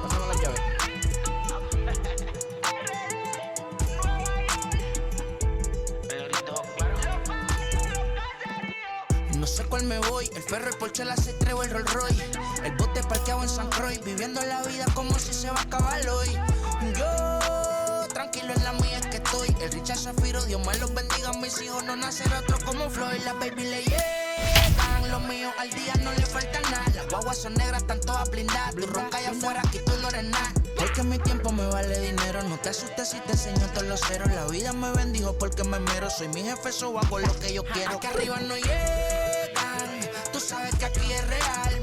Pásame la llave. No sé cuál me voy, el ferro, el Porsche, la C3 o el Rolls Royce. El bote parqueado en San Croix, viviendo la vida como si se va a acabar hoy. Yo, tranquilo en la mía es que estoy. El Richard Zafiro, Dios me los bendiga, mis hijos no nacerá otro como Floyd. Las baby le llegan, los míos al día no le falta nada. Las guaguas son negras, están todas blindadas. Tu ronca allá afuera, aquí tú no eres nada. Porque mi tiempo me vale dinero, no te asustes si te enseño todos los ceros. La vida me bendijo porque me mero, soy mi jefe, so hago lo que yo quiero. Aquí arriba no llegan, tú sabes que aquí es real.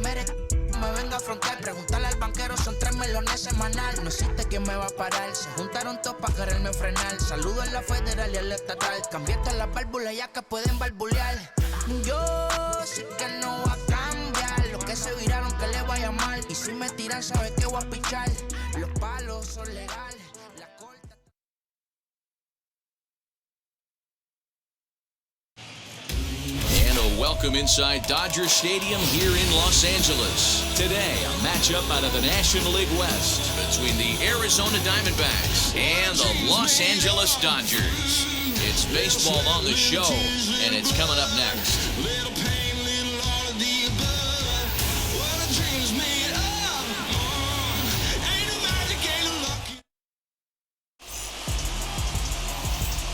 Me venga a afrontar, preguntarle al banquero, son 3 melones semanal. No existe quien me va a parar, se juntaron todos para quererme frenar. Saludo a la federal y a la estatal, cambié todas las válvulas ya que pueden barbulear. Yo sí que no voy a cambiar, los que se viraron que le vaya mal. Y si me tiran sabes que voy a pichar, los palos son legales. Welcome inside Dodger Stadium here in Los Angeles. Today, a matchup out of the National League West between the Arizona Diamondbacks and the Los Angeles Dodgers. It's baseball on the show, and it's coming up next.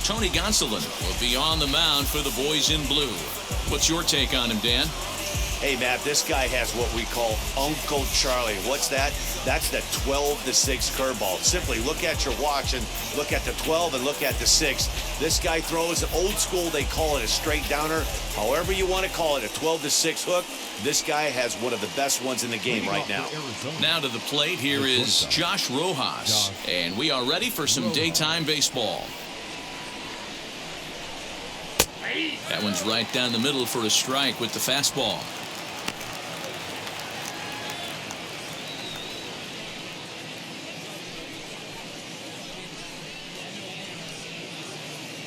Tony Gonsolin will be on the mound for the boys in blue. What's your take on him, Dan? Hey, Matt, this guy has what we call Uncle Charlie. What's that? That's the 12-6 curveball. Simply look at your watch and look at the 12 and look at the 6. This guy throws old school. They call it a straight downer. However you want to call it, a 12-6 hook. This guy has one of the best ones in the game right now. Now to the plate, here is Josh Rojas. And we are ready for some daytime baseball. That one's right down the middle for a strike with the fastball.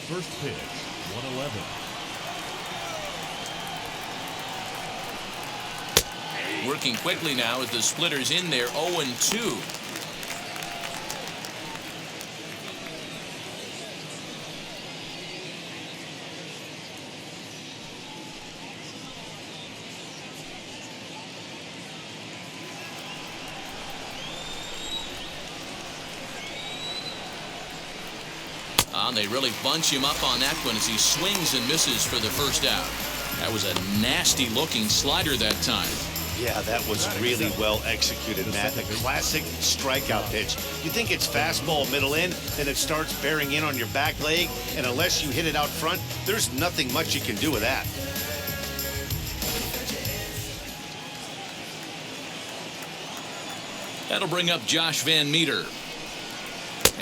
First pitch, 111. Working quickly now as the splitter's in there, 0-2. They really bunch him up on that one as he swings and misses for the first out. That was a nasty looking slider that time. Yeah, that was really well executed, Matt. A classic strikeout pitch. You think it's fastball middle in, then it starts bearing in on your back leg, and unless you hit it out front, there's nothing much you can do with that. That'll bring up Josh Van Meter,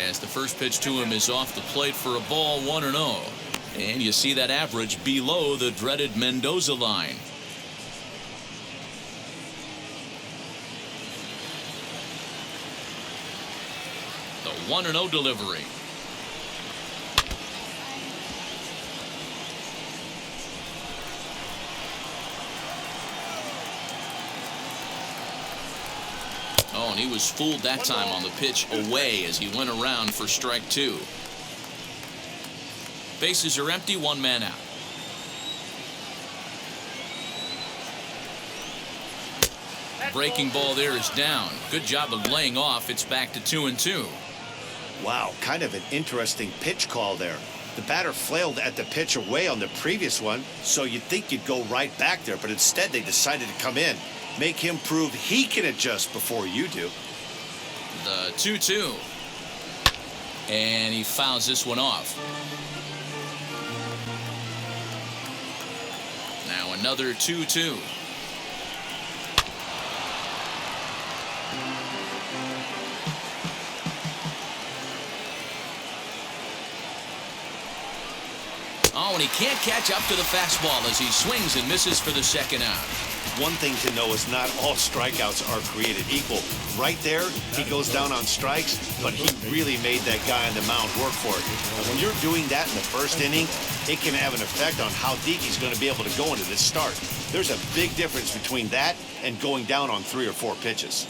as the first pitch to him is off the plate for a ball, 1-0. And you see that average below the dreaded Mendoza line. The 1-0 delivery. Oh, and he was fooled that time on the pitch away as he went around for strike 2. Bases are empty, 1 man out. Breaking ball there is down. Good job of laying off. It's back to 2-2. Wow, kind of an interesting pitch call there. The batter flailed at the pitch away on the previous one, so you'd think you'd go right back there, but instead they decided to come in. Make him prove he can adjust before you do. The 2-2. And he fouls this one off. Now another 2-2. Oh, and he can't catch up to the fastball as he swings and misses for the second out. one thing to know is not all strikeouts are created equal. Right there, he goes down on strikes, but he really made that guy on the mound work for it. And when you're doing that in the first inning, it can have an effect on how deep he's going to be able to go into this start. There's a big difference between that and going down on 3 or 4 pitches.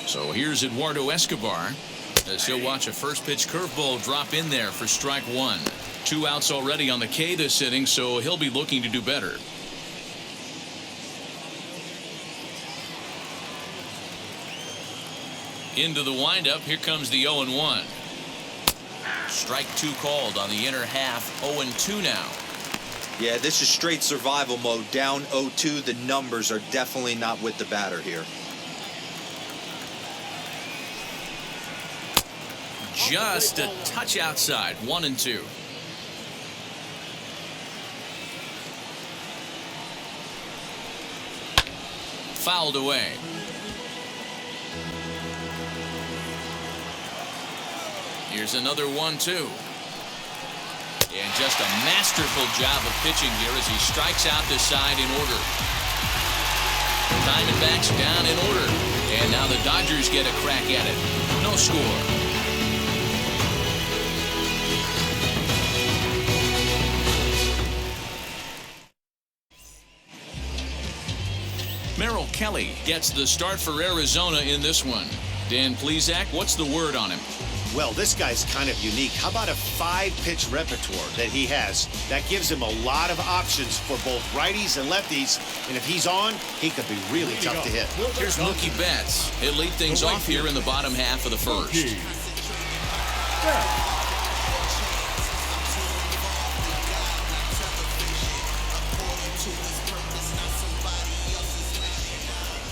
So here's Eduardo Escobar as he'll watch a first pitch curveball drop in there for strike 1. 2 outs already on the K this inning, so he'll be looking to do better. Into the windup. Here comes the 0-1. Strike 2 called on the inner half. 0-2 now. Yeah, this is straight survival mode. Down 0-2. The numbers are definitely not with the batter here. Just a touch outside. 1-2. Fouled away. Here's another 1-2. And just a masterful job of pitching here as he strikes out the side in order. Diamondbacks down in order. And now the Dodgers get a crack at it. No score. Merrill Kelly gets the start for Arizona in this one. Dan Plesac, what's the word on him? Well, this guy's kind of unique. How about a 5-pitch repertoire that he has? That gives him a lot of options for both righties and lefties. And if he's on, he could be really tough to hit. Here's Mookie Betts. He'll lead things off here in the bottom half of the first.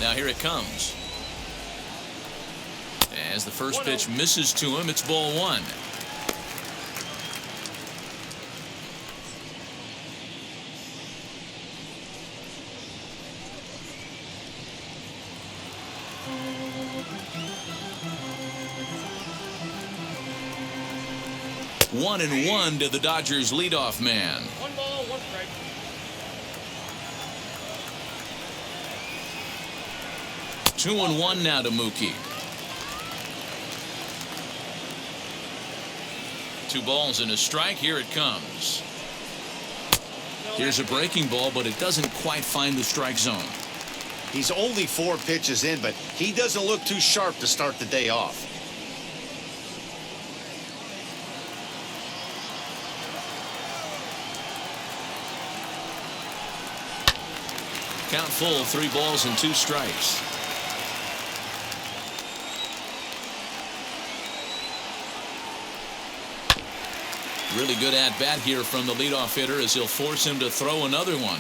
Now here it comes. As the first pitch misses to him, it's ball 1. One and one to the Dodgers leadoff man. 1 ball, 1 strike. Two and one now to Mookie. 2 balls and a strike. Here it comes. Here's a breaking ball, but it doesn't quite find the strike zone. He's only 4 pitches in, but he doesn't look too sharp to start the day off. Count full, 3 balls and 2 strikes. Really good at bat here from the leadoff hitter as he'll force him to throw another one.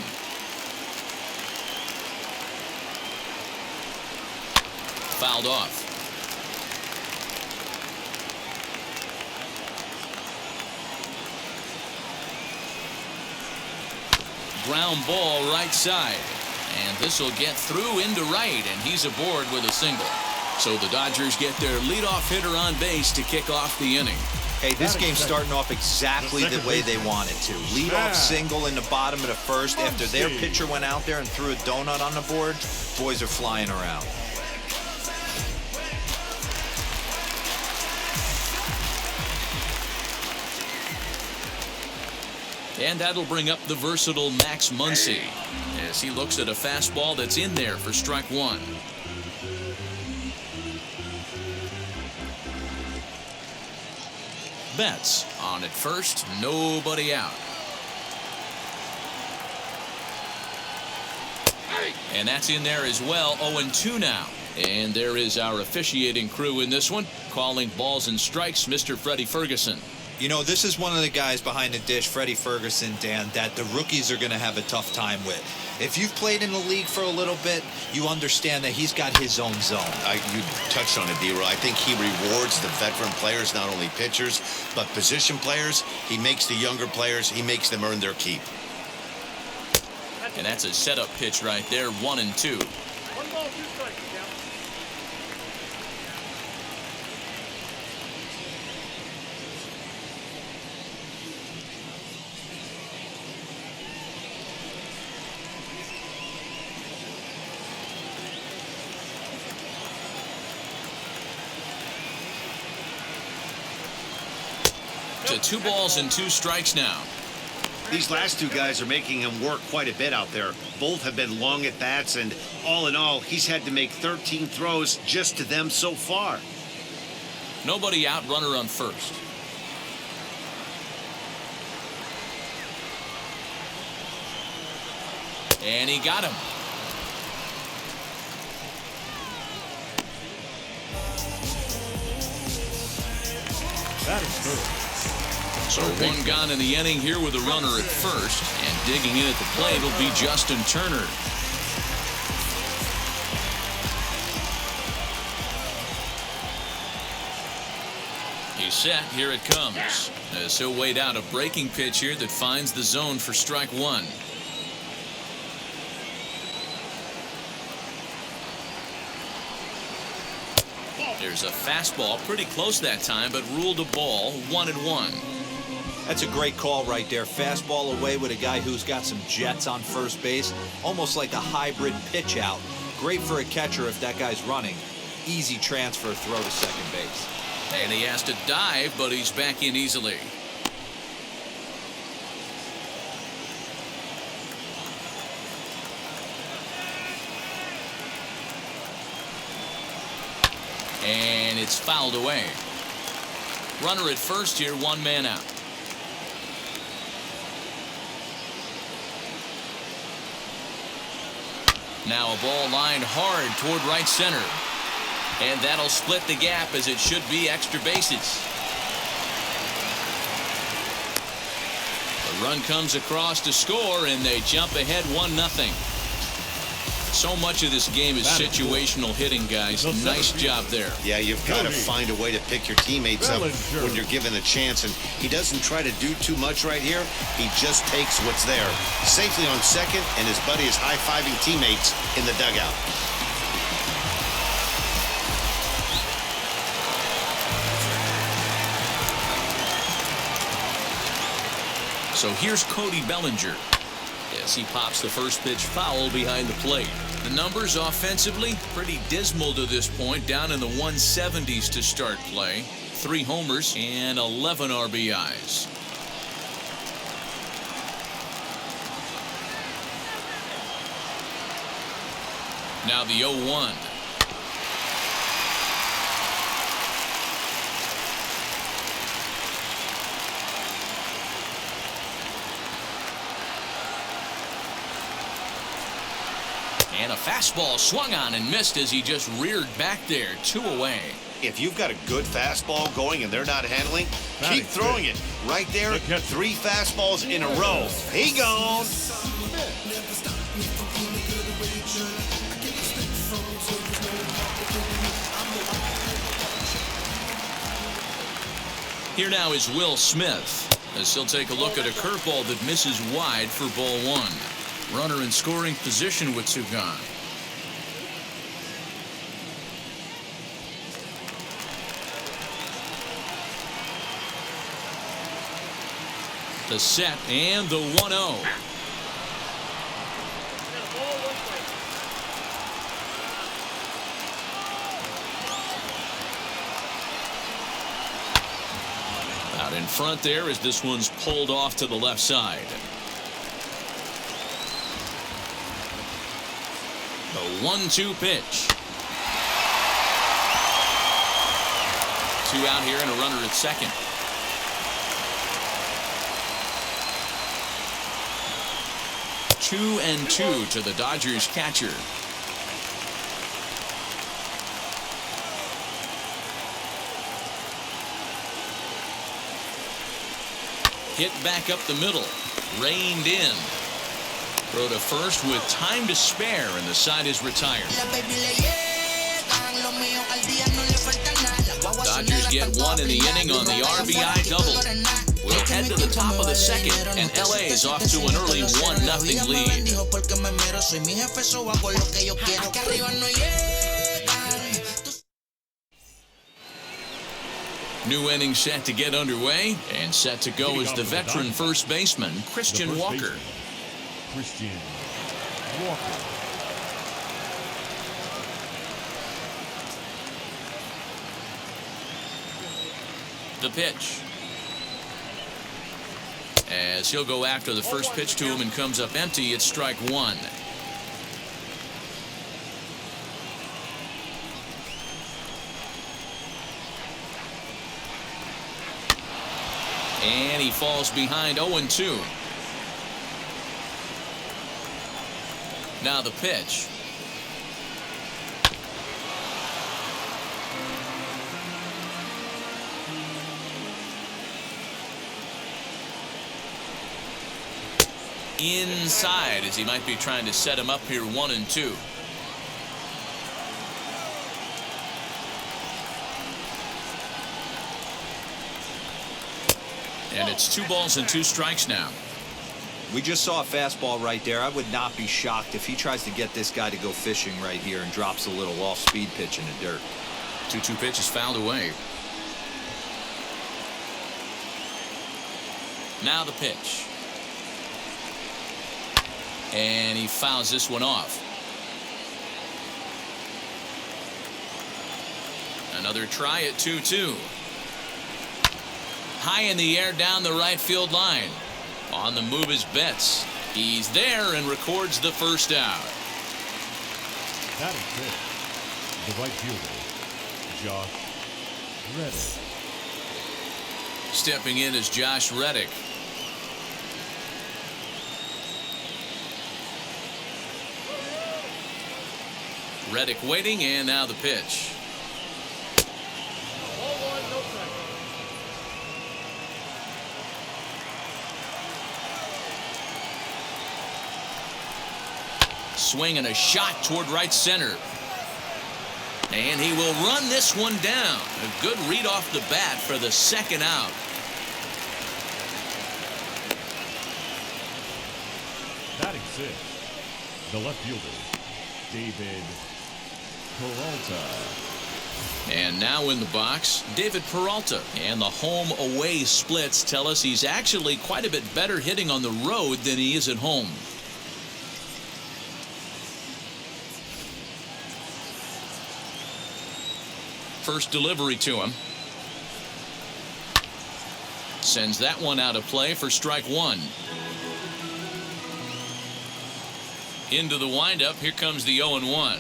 Fouled off. Ground ball right side. And this will get through into right, and he's aboard with a single. So the Dodgers get their leadoff hitter on base to kick off the inning. Hey, this game's starting off exactly the way they wanted to. Leadoff single in the bottom of the first after their pitcher went out there and threw a donut on the board. Boys are flying around. And that'll bring up the versatile Max Muncy as he looks at a fastball that's in there for strike 1. Betts on at first, nobody out. And that's in there as well. 0-2 now. And there is our officiating crew in this one, calling balls and strikes, Mr. Freddie Ferguson. You know, this is one of the guys behind the dish, Freddie Ferguson, Dan, that the rookies are going to have a tough time with. If you've played in the league for a little bit, you understand that he's got his own zone. You touched on it, D-Roy. I think he rewards the veteran players, not only pitchers, but position players. He makes the younger players, he makes them earn their keep. And that's a setup pitch right there, 1-2. 1 ball, 2 strikes. to 2 balls and 2 strikes now. These last 2 guys are making him work quite a bit out there. Both have been long at bats, and all in all, he's had to make 13 throws just to them so far. Nobody out, runner on first. And he got him. That is good. So 1 gone in the inning here with a runner at first, and digging in at the plate will be Justin Turner. He's set. Here it comes. As he'll wait out a breaking pitch here that finds the zone for strike 1. There's a fastball pretty close that time, but ruled a ball. 1-1. That's a great call right there. Fastball away with a guy who's got some jets on first base. Almost like a hybrid pitch out. Great for a catcher if that guy's running. Easy transfer throw to second base. And he has to dive, but he's back in easily. And it's fouled away. Runner at first here, 1 man out. Now a ball lined hard toward right center. And that'll split the gap, as it should be extra bases. The run comes across to score, and they jump ahead 1-0. So much of this game is situational hitting, guys. Nice job there. Yeah, you've got to find a way to pick your teammates up when you're given a chance, and he doesn't try to do too much right here. He just takes what's there. Safely on second, and his buddy is high-fiving teammates in the dugout. So here's Cody Bellinger as he pops the first pitch foul behind the plate. The numbers offensively pretty dismal to this point, down in the 170s to start play. 3 homers and 11 RBIs. Now the 0-1. And a fastball swung on and missed as he just reared back there. 2 away. If you've got a good fastball going and they're not handling, keep throwing it. Right there, 3 fastballs in a row. He gone. Here now is Will Smith as he'll take a look at a curveball that misses wide for ball 1. Runner in scoring position with 2 gone. The set and the 1-0. Out in front there as this one's pulled off to the left side. The 1-2 pitch. 2 out here and a runner at second. Two and 2 to the Dodgers catcher. Hit back up the middle. Reined in. Throw to first with time to spare, and the side is retired. Dodgers get 1 in the inning on the RBI double. We'll head to the top of the second, and LA is off to an early 1-0 lead. New inning set to get underway, and set to go is the veteran first baseman, Christian Walker. Christian Walker. The pitch. As he'll go after the first pitch to him and comes up empty. It's strike one. And he falls behind 0-2. Now the pitch. Inside, as he might be trying to set him up here 1-2. And it's 2 balls and 2 strikes now. We just saw a fastball right there. I would not be shocked if he tries to get this guy to go fishing right here and drops a little off-speed pitch in the dirt. 2-2 pitch is fouled away. Now the pitch. And he fouls this one off. Another try at 2-2. High in the air down the right field line. On the move is Betts. He's there and records the first out. That is it. The right fielder, Josh Reddick. Stepping in is Josh Reddick. Reddick waiting, and now the pitch. Ball one, no strike. Swing and a shot toward right center. And he will run this one down. A good read off the bat for the second out. Batting 6, the left fielder, David Peralta. And now in the box, David Peralta. And the home-away splits tell us he's actually quite a bit better hitting on the road than he is at home. First delivery to him. Sends that one out of play for strike one. Into the windup. Here comes the 0-1.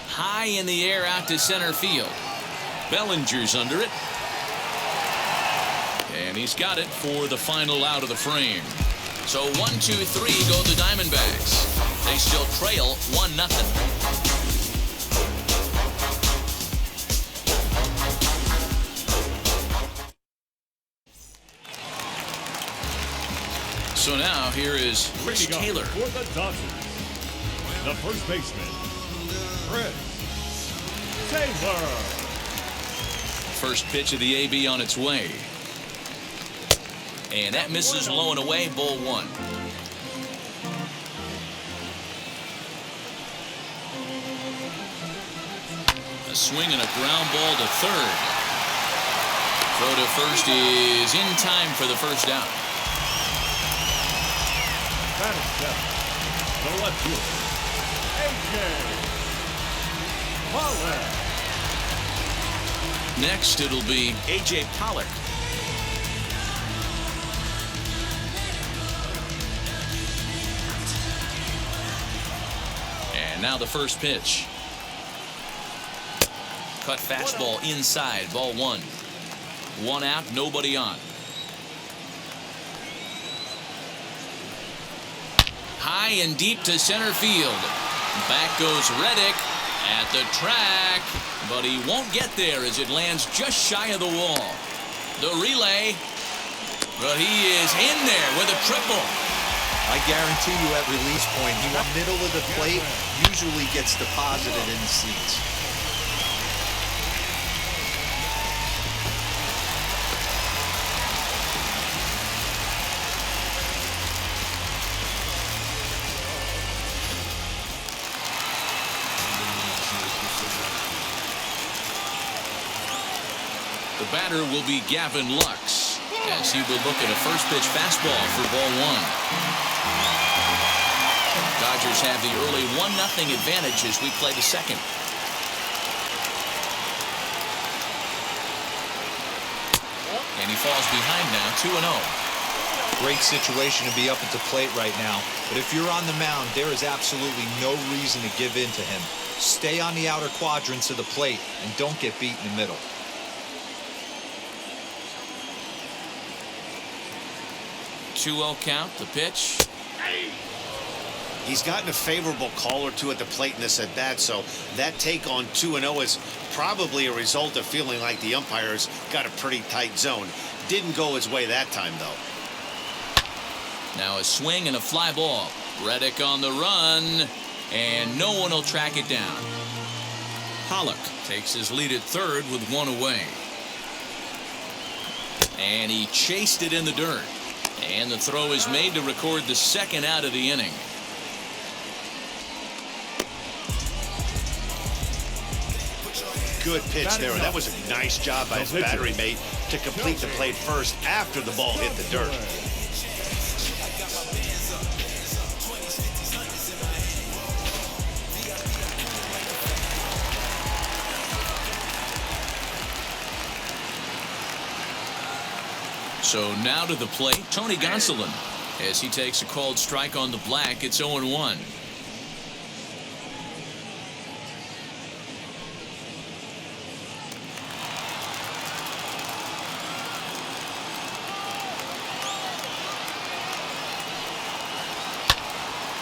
High in the air out to center field. Bellinger's under it. And he's got it for the final out of the frame. So 1-2-3 go the Diamondbacks. They still trail 1-0. So now here is Chris Taylor. For the Dodgers, the first baseman, Chris Taylor. First pitch of the AB on its way. And that misses low and away, ball one. A swing and a ground ball to third. Throw to first is in time for the first out. Batting 7, the left fielder, A.J. Pollard. Next, it'll be A.J. Pollard. And now the first pitch. Cut fastball inside, ball one. One out, nobody on. High and deep to center field. Back goes Reddick at the track, but he won't get there as it lands just shy of the wall. The relay, but he is in there with a triple. I guarantee you at release point, he went middle of the plate, usually gets deposited in the seats. The batter will be Gavin Lux as he will look at a first pitch fastball for ball one. Dodgers have the early 1-0 advantage as we play the second. And he falls behind now, 2-0. great situation to be up at the plate right now. But if you're on the mound, there is absolutely no reason to give in to him. Stay on the outer quadrants of the plate and don't get beat in the middle. Two-0 count, the pitch. He's gotten a favorable call or two at the plate in this at-bat, so that take on 2-0 is probably a result of feeling like the umpires got a pretty tight zone. Didn't go his way that time, though. Now a swing and a fly ball. Reddick on the run, and no one will track it down. Pollock takes his lead at third with one away. And he chased it in the dirt. And the throw is made to record the second out of the inning. Good pitch there, and that was a nice job by his battery mate to complete the play first after the ball hit the dirt. So now to the plate, Tony Gonsolin, as he takes a called strike on the black. It's 0-1.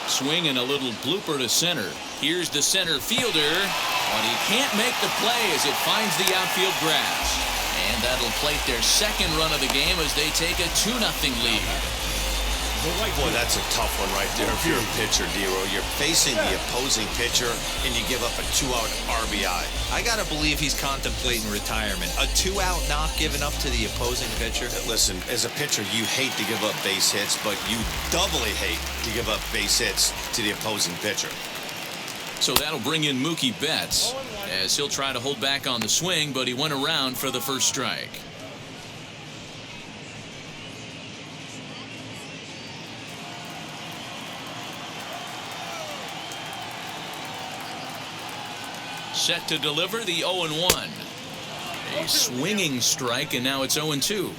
Swing and a little blooper to center. Here's the center fielder, but he can't make the play as it finds the outfield grass. And that'll plate their second run of the game as they take a 2-0 lead. Boy, that's a tough one right there if you're a pitcher, Dero. You're facing the opposing pitcher, and you give up a 2-out RBI. I got to believe he's contemplating retirement. A 2-out knock given up to the opposing pitcher. Listen, as a pitcher, you hate to give up base hits, but you doubly hate to give up base hits to the opposing pitcher. So that'll bring in Mookie Betts, as he'll try to hold back on the swing, but he went around for the first strike. Set to deliver the 0-1. A swinging strike, and now it's 0-2.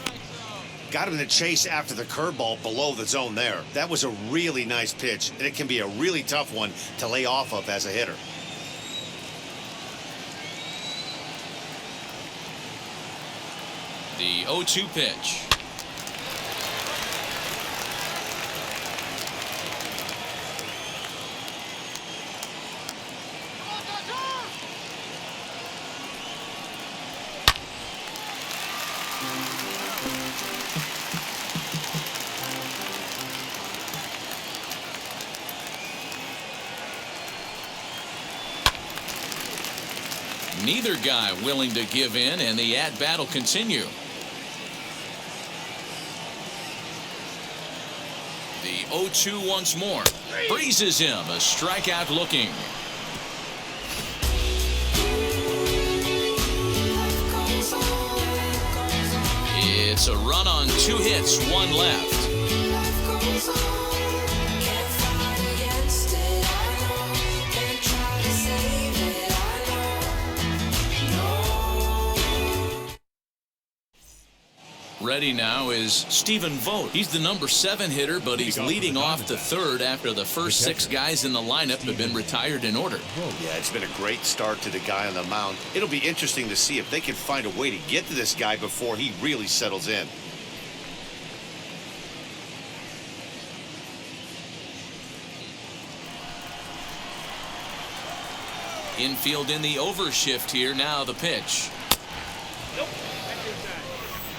Got him to chase after the curveball below the zone there. That was a really nice pitch, and it can be a really tough one to lay off of as a hitter. The 0-2 pitch. Neither guy willing to give in, and the at-bat will continue. The 0-2 once more. Freezes him. A strikeout looking. It's a run on 2 hits, 1 left. Ready now is Stephen Vogt. He's the number 7 hitter, but he's leading off the third after the first 6 guys in the lineup have been retired in order. Yeah, it's been a great start to the guy on the mound. It'll be interesting to see if they can find a way to get to this guy before he really settles in. Infield in the overshift here. Now the pitch.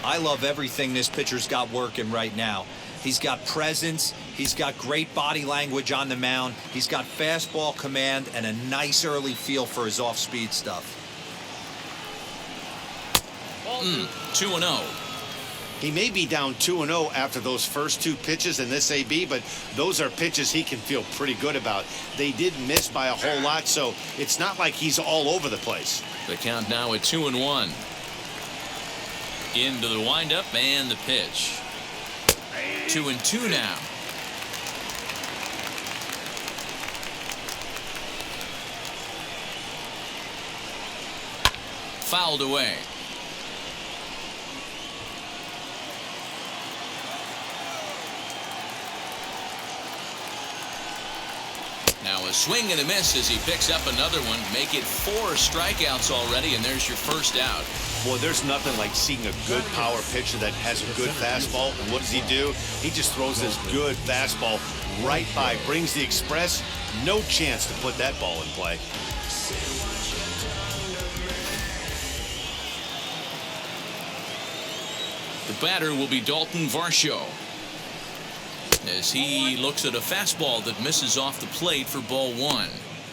I love everything this pitcher's got working right now. He's got presence. He's got great body language on the mound. He's got fastball command and a nice early feel for his off-speed stuff. 2-0. He may be down 2-0 after those first 2 pitches in this AB, but those are pitches he can feel pretty good about. They did miss by a whole lot, so it's not like he's all over the place. The count now at 2-1. Into the windup and the pitch. 2-2 now. Fouled away. Now a swing and a miss as he picks up another one. Make it 4 strikeouts already, and there's your first out. Boy, there's nothing like seeing a good power pitcher that has a good fastball. And what does he do? He just throws this good fastball right by, brings the express. No chance to put that ball in play. The batter will be Dalton Varsho, as he looks at a fastball that misses off the plate for ball 1.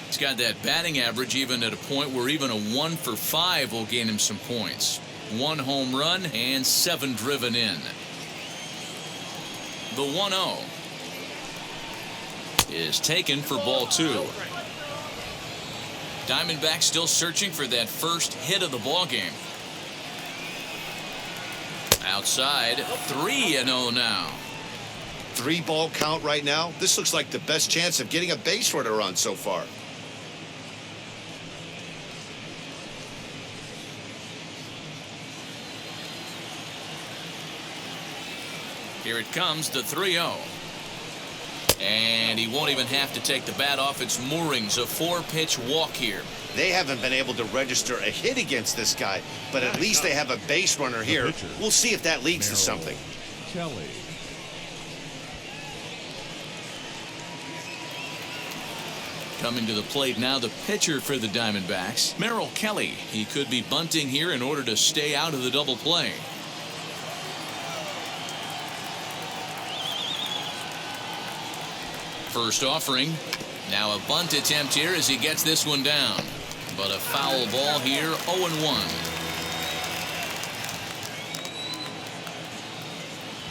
He's got that batting average even at a point where even a 1 for 5 will gain him some points. 1 home run and 7 driven in. The 1-0 is taken for ball 2. Diamondbacks still searching for that first hit of the ball game. Outside, 3-0 now. 3-ball count right now. This looks like the best chance of getting a base runner on so far. Here it comes, the 3-0. And he won't even have to take the bat off its moorings. A 4-pitch walk here. They haven't been able to register a hit against this guy, but at least they have a base runner here. We'll see if that leads to something. Kelly. Coming to the plate now, the pitcher for the Diamondbacks, Merrill Kelly. He could be bunting here in order to stay out of the double play. First offering. Now a bunt attempt here as he gets this one down. But a foul ball here, 0-1.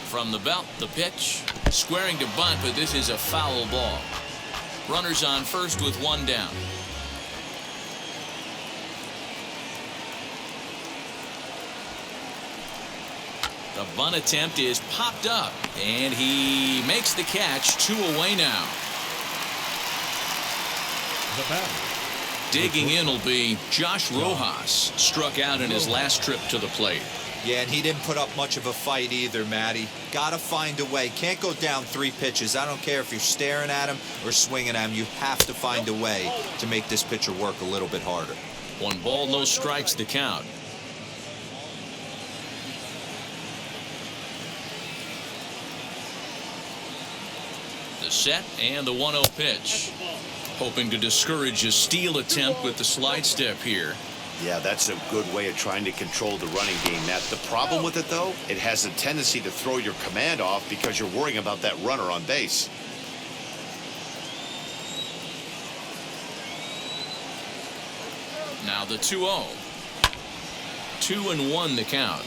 From the belt, the pitch. Squaring to bunt, but this is a foul ball. Runners on first with 1 down. The bunt attempt is popped up, and he makes the catch. 2 away now. The batter. Digging in will be Josh Rojas. Struck out in his last trip to the plate. Yeah, and he didn't put up much of a fight either, Matty. Gotta find a way. Can't go down 3 pitches. I don't care if you're staring at him or swinging at him. You have to find a way to make this pitcher work a little bit harder. 1 ball, no strikes to count. The set and the 1-0 pitch. Hoping to discourage a steal attempt with the slide step here. Yeah, that's a good way of trying to control the running game, Matt. The problem with it, though, it has a tendency to throw your command off because you're worrying about that runner on base. Now the 2-0. 2-1 the count.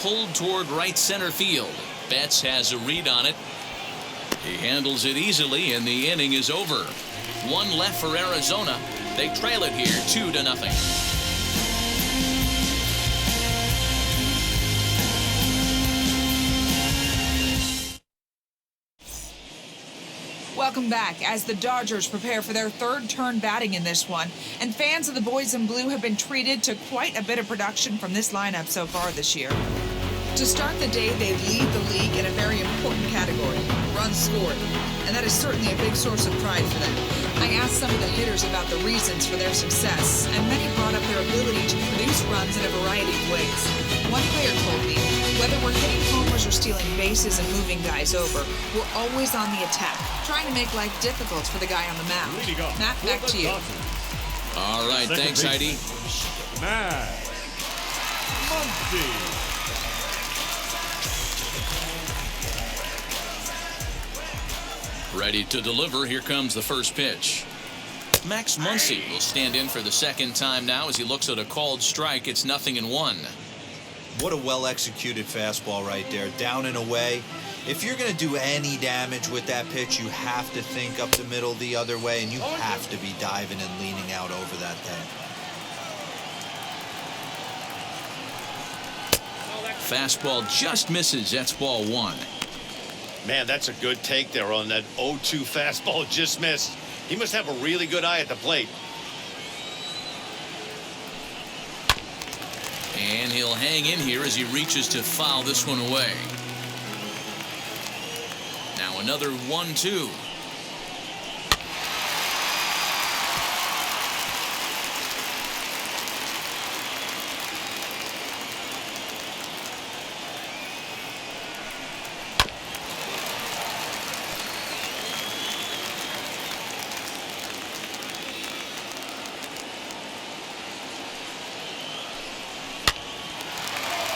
Pulled toward right center field. Betts has a read on it. He handles it easily, and the inning is over. 1 left for Arizona. They trail it here 2-0. Welcome back as the Dodgers prepare for their 3rd turn batting in this one. And fans of the boys in blue have been treated to quite a bit of production from this lineup so far this year. To start the day, they lead the league in a very important category, runs scored. And that is certainly a big source of pride for them. I asked some of the hitters about the reasons for their success, and many brought up their ability to produce runs in a variety of ways. One player told me, whether we're hitting homers or stealing bases and moving guys over, we're always on the attack, trying to make life difficult for the guy on the mound. Matt, back to you. All right, thanks, Heidi. Matt Muncy. Ready to deliver. Here comes the first pitch. Max Muncy will stand in for the 2nd time now as he looks at a called strike. It's 0-1. What a well-executed fastball right there. Down and away. If you're going to do any damage with that pitch, you have to think up the middle the other way, and you have to be diving and leaning out over that thing. Fastball just misses. That's ball 1. Man, that's a good take there on that 0-2 fastball just missed. He must have a really good eye at the plate. And he'll hang in here as he reaches to foul this one away. Now another 1-2.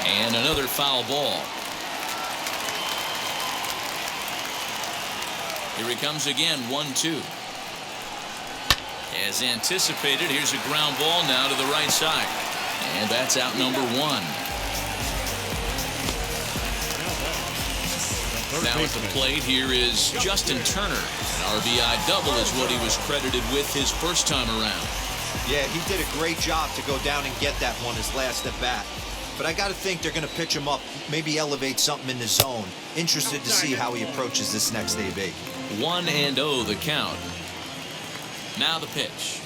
And another foul ball. Here he comes again, 1-2. As anticipated, here's a ground ball now to the right side. And that's out number 1. Now at the plate, here is Justin Turner. An RBI double is what he was credited with his first time around. Yeah, he did a great job to go down and get that one his last at bat. But I got to think they're going to pitch him up, maybe elevate something in the zone. Interested to see how he approaches this next AB. 1-0 the count. Now the pitch.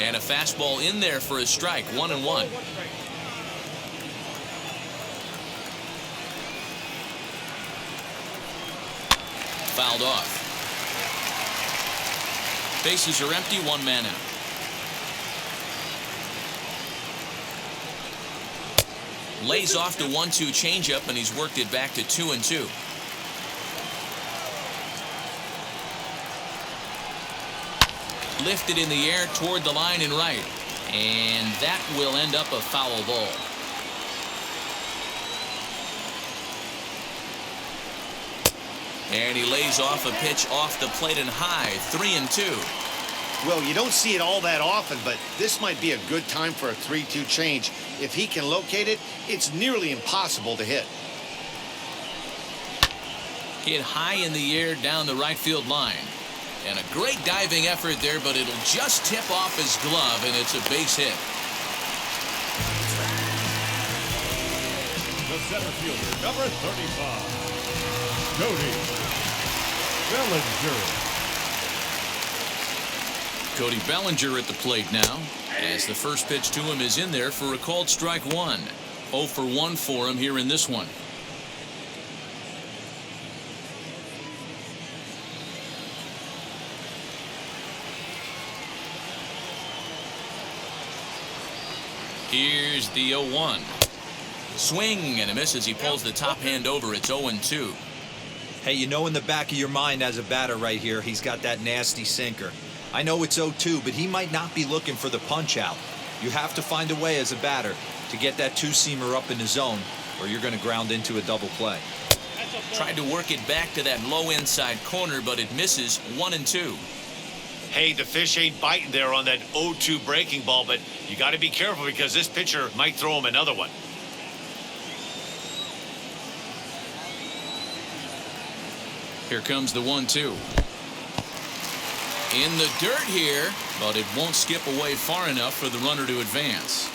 And a fastball in there for a strike. 1-1. Fouled off. Bases are empty, 1 man out. Lays off the 1-2 changeup, and he's worked it back to 2-2. Lifted in the air toward the line and right. And that will end up a foul ball. And he lays off a pitch off the plate and high. 3-2. Well, you don't see it all that often, but this might be a good time for a 3-2 change. If he can locate it, it's nearly impossible to hit. Hit high in the air down the right field line. And a great diving effort there, but it'll just tip off his glove, and it's a base hit. The center fielder, number 35, Cody Bellinger. Cody Bellinger at the plate now, as the first pitch to him is in there for a called strike 1. 0 for 1 for him here in this one. Here's the 0-1. Swing and a miss as he pulls the top hand over. It's 0-2. Hey, you know in the back of your mind as a batter right here, he's got that nasty sinker. I know it's 0-2, but he might not be looking for the punch out. You have to find a way as a batter to get that two-seamer up in the zone, or you're going to ground into a double play. Tried to work it back to that low inside corner, but it misses. 1-2. Hey, the fish ain't biting there on that 0-2 breaking ball, but you got to be careful because this pitcher might throw him another one. Here comes the 1-2. In the dirt here, but it won't skip away far enough for the runner to advance.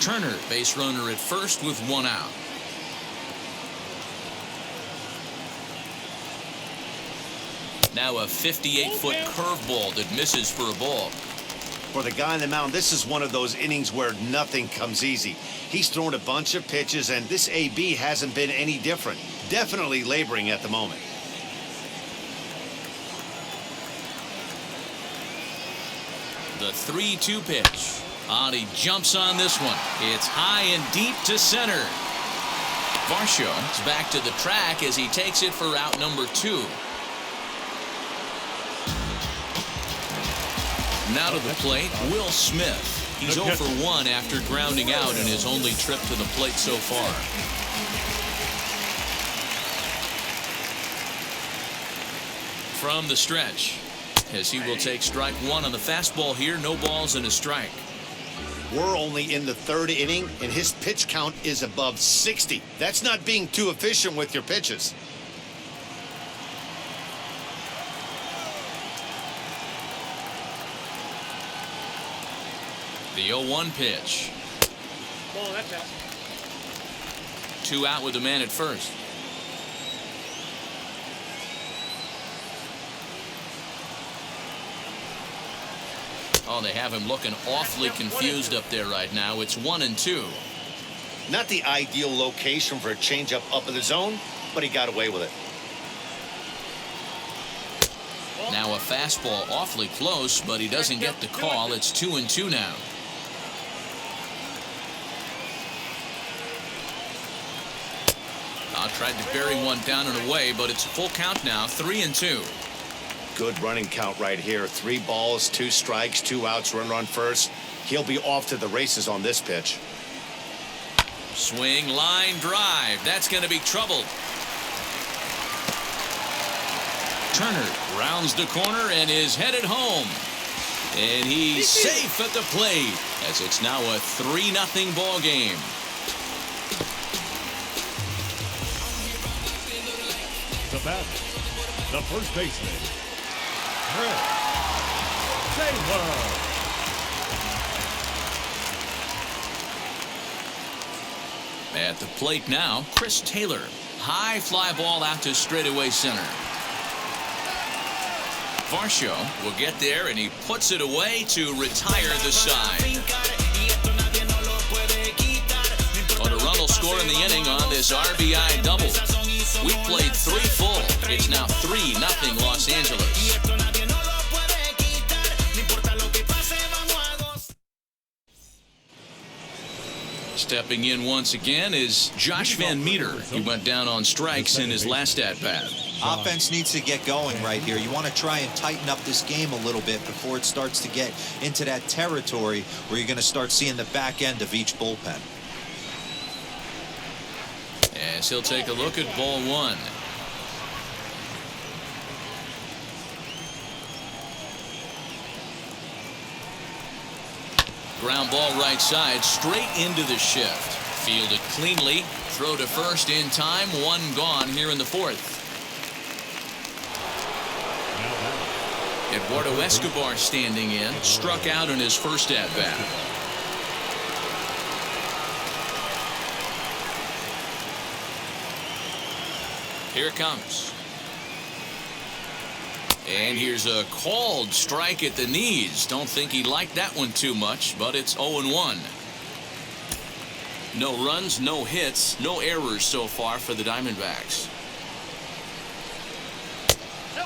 Turner, base runner at first with 1 out. Now a 58-foot curveball that misses for a ball. For the guy on the mound, this is one of those innings where nothing comes easy. He's thrown a bunch of pitches, and this AB hasn't been any different. Definitely laboring at the moment. The 3-2 pitch. He jumps on this one. It's high and deep to center. Varsho is back to the track as he takes it for out number 2. Now to the plate, Will Smith. He's 0 for 1 after grounding out in his only trip to the plate so far. From the stretch, as he will take strike 1 on the fastball here. No balls and a strike. We're only in the 3rd inning, and his pitch count is above 60. That's not being too efficient with your pitches. The 0-1 pitch. Ball, that's out. 2 out with a man at first. Oh, they have him looking awfully confused up there right now. It's 1-2. Not the ideal location for a changeup up in the zone, but he got away with it. Now a fastball awfully close, but he doesn't get the call. It's 2-2 now. Tried to bury one down and away, but it's a full count now, 3-2. Good running count right here. 3 balls, 2 strikes, 2 outs, runner on first. He'll be off to the races on this pitch. Swing, line drive. That's going to be trouble. Turner rounds the corner and is headed home. And he's safe at the plate as it's now a 3-0 ball game. The bat, the first baseman, Merrill. Taylor. At the plate now, Chris Taylor. High fly ball out to straightaway center. Varsho will get there, and he puts it away to retire the side. But a run will score in the inning on this RBI double. We played 3 full. It's now 3-0 Los Angeles. Stepping in once again is Josh Van Meter. He went down on strikes in his last at-bat. Offense needs to get going right here. You want to try and tighten up this game a little bit before it starts to get into that territory where you're going to start seeing the back end of each bullpen. As he'll take a look at ball 1. Ground ball right side, straight into the shift. Fielded cleanly. Throw to first in time. 1 gone here in the 4th. Eduardo Escobar standing in. Struck out in his first at-bat. Here it comes. And here's a called strike at the knees. Don't think he liked that one too much, but it's 0-1. No runs, no hits, no errors so far for the Diamondbacks.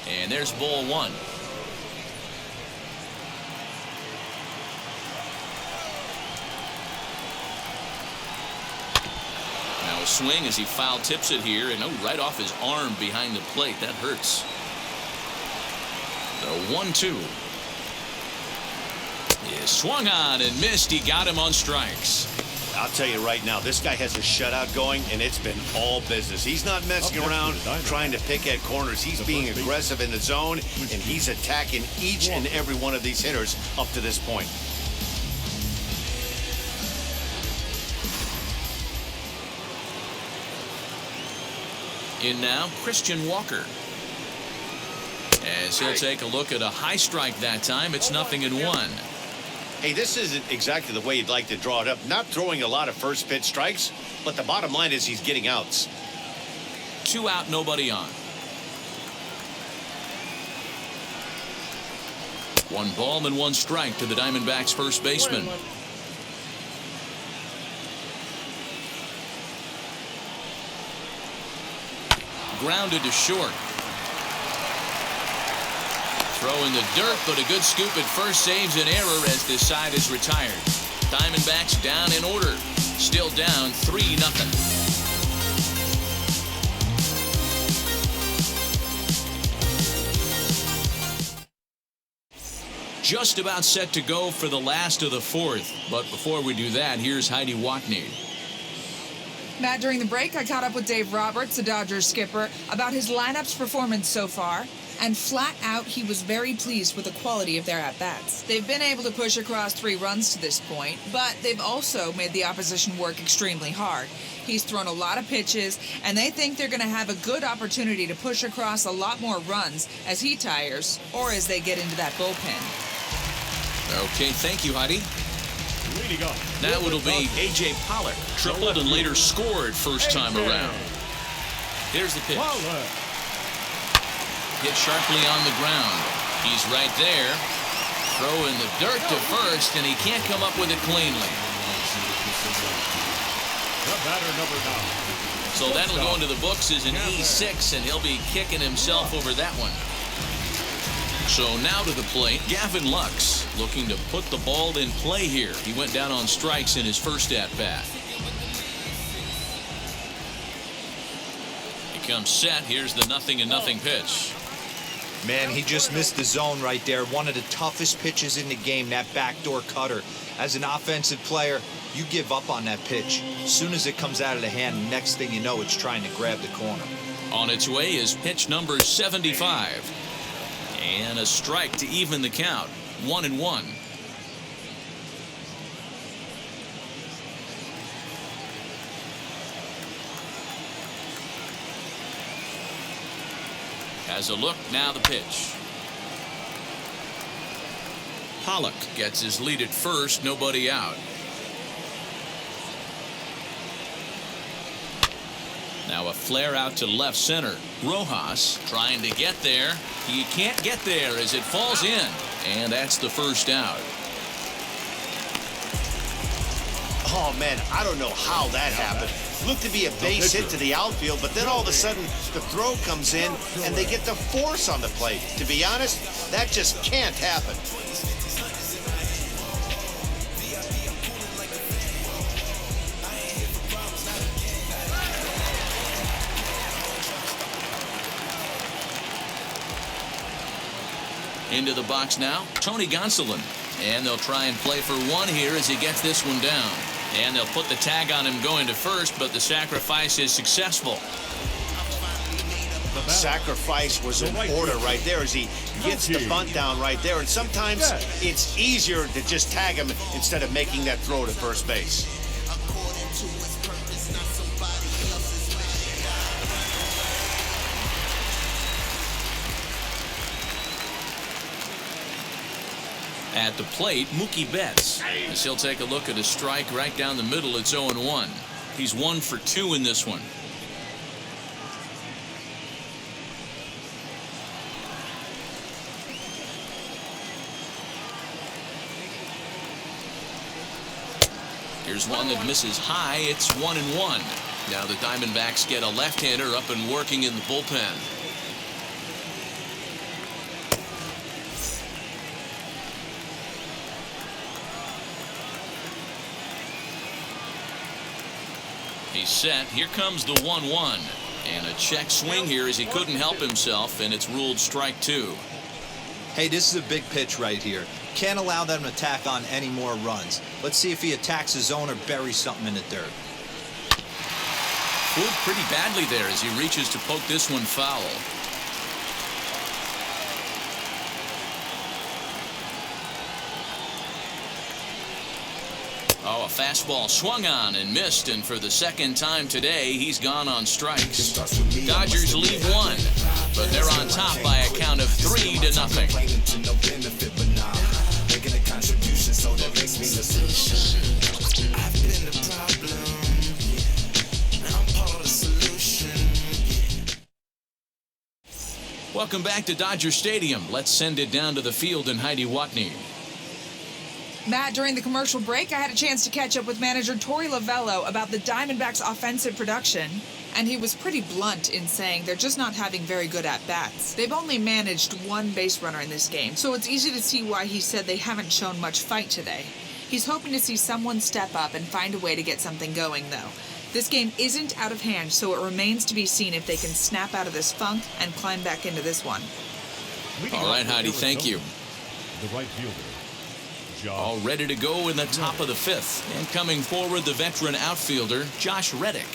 And there's ball 1. Now a swing as he foul tips it here, and right off his arm behind the plate. That hurts. The 1-2. He swung on and missed. He got him on strikes. I'll tell you right now, this guy has a shutout going, and it's been all business. He's not messing around trying to pick at corners. He's being aggressive in the zone, and he's attacking each and every one of these hitters up to this point. In now, Christian Walker. As he'll take a look at a high strike that time, it's 0-1. Hey, this isn't exactly the way you'd like to draw it up. Not throwing a lot of first pitch strikes, but the bottom line is he's getting outs. 2 out, nobody on. 1 ball and 1 strike to the Diamondbacks first baseman. Grounded to short. Throw in the dirt, but a good scoop at first saves an error as this side is retired. Diamondbacks down in order. Still down 3-0. Just about set to go for the last of the 4th. But before we do that, here's Heidi Watney. Matt, during the break, I caught up with Dave Roberts, the Dodgers skipper, about his lineup's performance so far. And flat out, he was very pleased with the quality of their at-bats. They've been able to push across 3 runs to this point, but they've also made the opposition work extremely hard. He's thrown a lot of pitches, and they think they're going to have a good opportunity to push across a lot more runs as he tires or as they get into that bullpen. Okay, thank you, Heidi. Leading off. Now it'll be A.J. Pollock. Tripled and later scored first time around. Here's the pitch. Hit sharply on the ground. He's right there. Throw in the dirt to first, and he can't come up with it cleanly. The batter, number 9. So that'll go into the books as an E6, and he'll be kicking himself over that one. So now to the plate, Gavin Lux, looking to put the ball in play here. He went down on strikes in his first at-bat. He comes set. Here's the 0-0 pitch. Man, he just missed the zone right there. One of the toughest pitches in the game, that backdoor cutter. As an offensive player, you give up on that pitch. As soon as it comes out of the hand, next thing you know, it's trying to grab the corner. On its way is pitch number 75. And a strike to even the count. 1-1. Has a look, now the pitch. Pollock gets his lead at first, nobody out. Now a flare out to left center. Rojas trying to get there. He can't get there as it falls in. And that's the first out. Oh, man, I don't know how that happened. Looked to be a base hit to the outfield, but then all of a sudden the throw comes in and they get the force on the plate. To be honest, that just can't happen. Into the box now, Tony Gonsolin. And they'll try and play for one here as he gets this one down. And they'll put the tag on him going to first, but the sacrifice is successful. The sacrifice was in order right there as he gets the bunt down right there. And sometimes it's easier to just tag him instead of making that throw to first base. At the plate, Mookie Betts. As he'll take a look at a strike right down the middle. It's 0-1. He's 1 for 2 in this one. Here's one that misses high. It's 1-1. Now the Diamondbacks get a left-hander up and working in the bullpen. He's set. Here comes the 1-1. And a check swing here as he couldn't help himself, and it's ruled strike 2. Hey, this is a big pitch right here. Can't allow them to tack on any more runs. Let's see if he attacks his zone or buries something in the dirt. Fooled pretty badly there as he reaches to poke this one foul. Oh, a fastball swung on and missed, and for the second time today, he's gone on strikes. Dodgers lead 1, but they're on top by a count of 3-0. Welcome back to Dodger Stadium. Let's send it down to the field and Heidi Watney. Matt, during the commercial break, I had a chance to catch up with manager Torey Lovello about the Diamondbacks' offensive production, and he was pretty blunt in saying they're just not having very good at-bats. They've only managed one base runner in this game, so it's easy to see why he said they haven't shown much fight today. He's hoping to see someone step up and find a way to get something going, though. This game isn't out of hand, so it remains to be seen if they can snap out of this funk and climb back into this one. All right, Heidi, thank you. The right fielder. All ready to go in the top of the 5th. And coming forward, the veteran outfielder, Josh Reddick.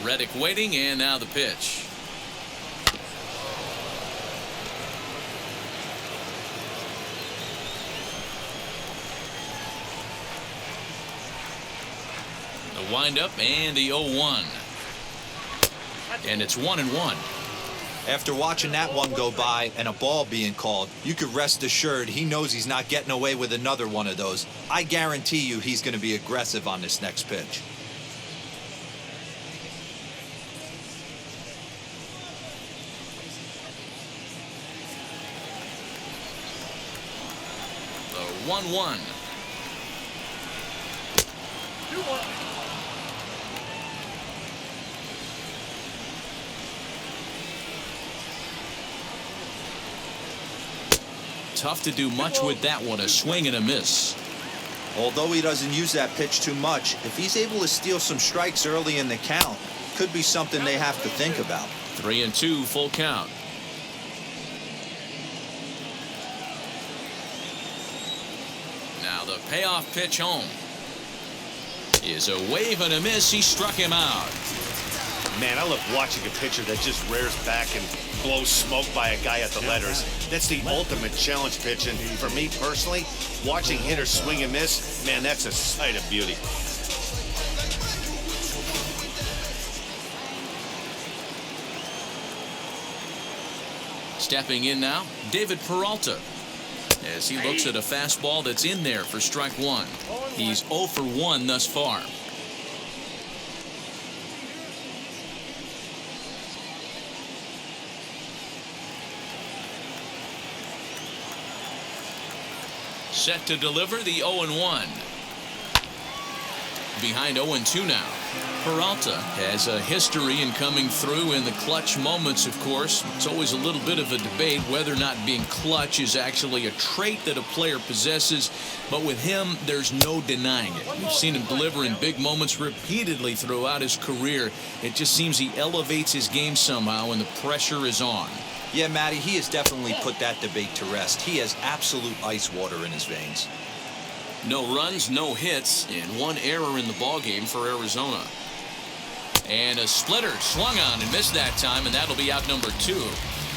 Reddick waiting, and now the pitch. The windup and the 0-1. And it's 1-1. After watching that one go by and a ball being called, you could rest assured he knows he's not getting away with another one of those. I guarantee you he's going to be aggressive on this next pitch. 1-1. Tough to do much with that one. A swing and a miss. Although he doesn't use that pitch too much, if he's able to steal some strikes early in the count, could be something they have to think about. 3-2, full count. Now the payoff pitch home is a wave and a miss. He struck him out. Man, I love watching a pitcher that just rears back and blows smoke by a guy at the letters. That's the ultimate challenge pitch, and for me personally, watching hitters swing and miss, man, that's a sight of beauty. Stepping in now, David Peralta, as he looks at a fastball that's in there for strike one. He's 0 for 1 thus far. Set to deliver the 0-1. Behind 0-2 now. Peralta has a history in coming through in the clutch moments, of course. It's always a little bit of a debate whether or not being clutch is actually a trait that a player possesses. But with him, there's no denying it. We've seen him deliver in big moments repeatedly throughout his career. It just seems he elevates his game somehow when the pressure is on. Yeah, Matty, he has definitely put that debate to rest. He has absolute ice water in his veins. No runs, no hits, and 1 error in the ballgame for Arizona. And a splitter swung on and missed that time, and that'll be out number 2.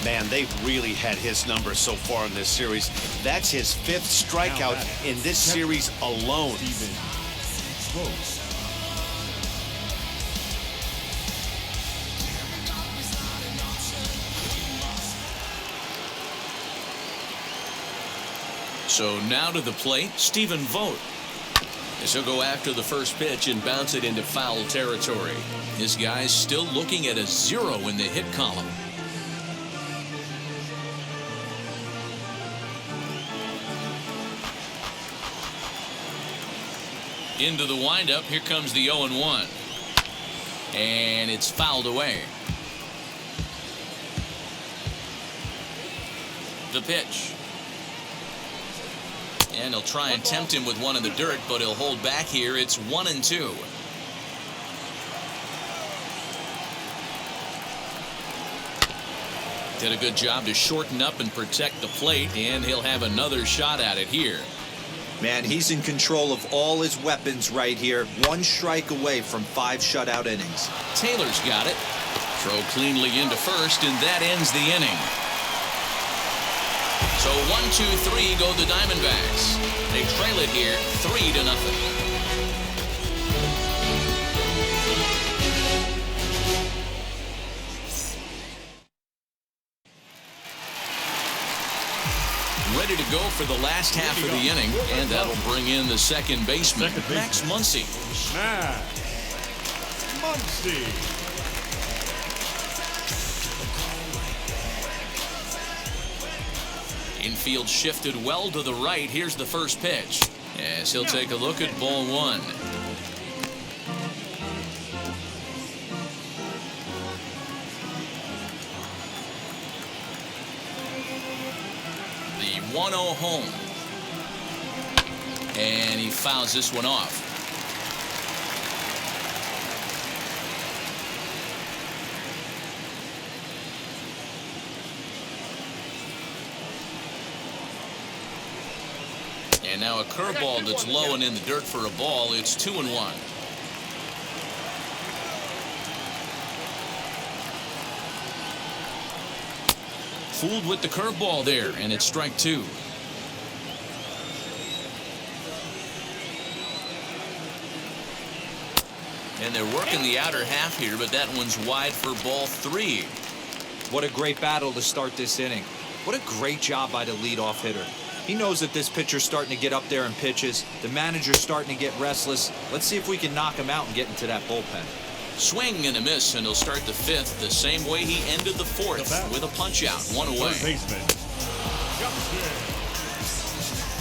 Man, they've really had his number so far in this series. That's his 5th strikeout in this series alone. So now to the plate, Stephen Vogt. As he'll go after the first pitch and bounce it into foul territory. This guy's still looking at a 0 in the hit column. Into the windup, here comes the 0-1. And it's fouled away. The pitch. And he'll try and tempt him with one in the dirt, but he'll hold back here. It's 1-2. Did a good job to shorten up and protect the plate, and he'll have another shot at it here. Man, he's in control of all his weapons right here. 1 strike away from 5 shutout innings. Taylor's got it. Throw cleanly into first, and that ends the inning. So 1-2-3 go the Diamondbacks. They trail it here 3-0. Ready to go for the last half of the inning, and that'll bring in the second baseman, Max Muncy. Muncy. Infield shifted well to the right. Here's the first pitch. As he'll take a look at ball 1. The 1-0 home. And he fouls this one off. And now a curveball that's low and in the dirt for a ball. It's 2-1. Fooled with the curveball there, and it's strike 2. And they're working the outer half here, but that one's wide for ball 3. What a great battle to start this inning. What a great job by the leadoff hitter. He knows that this pitcher's starting to get up there in pitches. The manager's starting to get restless. Let's see if we can knock him out and get into that bullpen. Swing and a miss, and he'll start the 5th the same way he ended the 4th with a punch out, 1 away.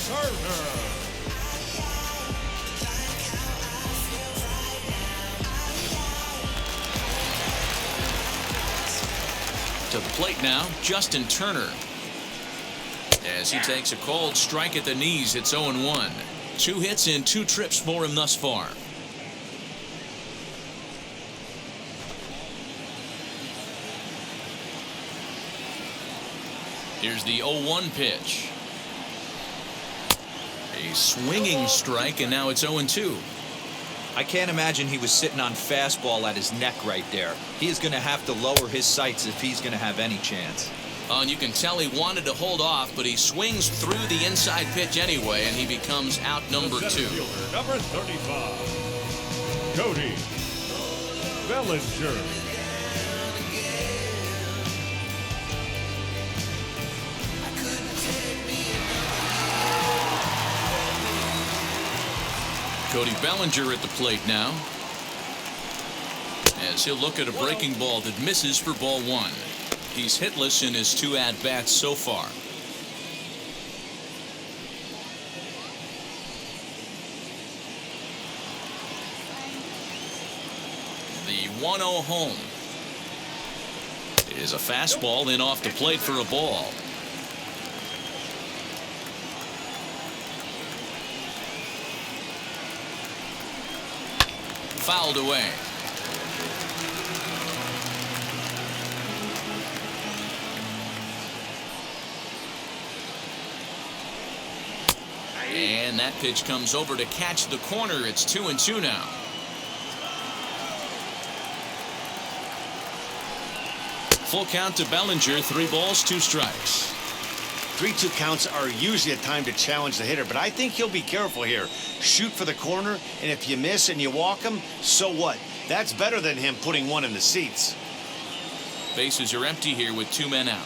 Turner. To the plate now, Justin Turner. As he takes a cold strike at the knees, it's 0-1. 2 hits and 2 trips for him thus far. Here's the 0-1 pitch. A swinging strike, and now it's 0-2. I can't imagine he was sitting on fastball at his neck right there. He is going to have to lower his sights if he's going to have any chance. And you can tell he wanted to hold off, but he swings through the inside pitch anyway, and he becomes out number 2. Number 35, Cody Bellinger. Cody Bellinger at the plate now, as he'll look at a breaking ball that misses for ball 1. He's hitless in his 2 at-bats so far. The 1-0 home is a fastball in off the plate for a ball. Fouled away. And that pitch comes over to catch the corner. It's 2-2 now. Full count to Bellinger. 3 balls, 2 strikes. 3-2 counts are usually a time to challenge the hitter, but I think he'll be careful here. Shoot for the corner, and if you miss and you walk him, so what? That's better than him putting one in the seats. Bases are empty here with 2 men out.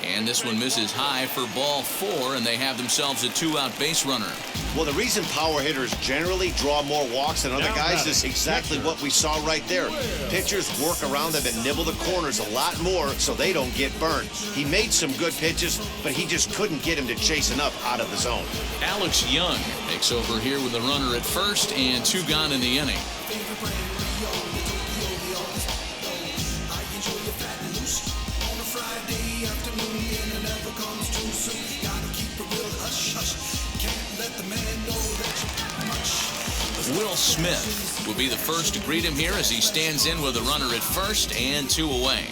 And this one misses high for ball 4, and they have themselves a 2-out base runner. Well, the reason power hitters generally draw more walks than other guys is exactly what we saw right there. Pitchers work around them and nibble the corners a lot more so they don't get burned. He made some good pitches, but he just couldn't get him to chase enough out of the zone. Alex Young takes over here with a runner at first and 2 gone in the inning. Will Smith will be the first to greet him here as he stands in with a runner at first and 2 away.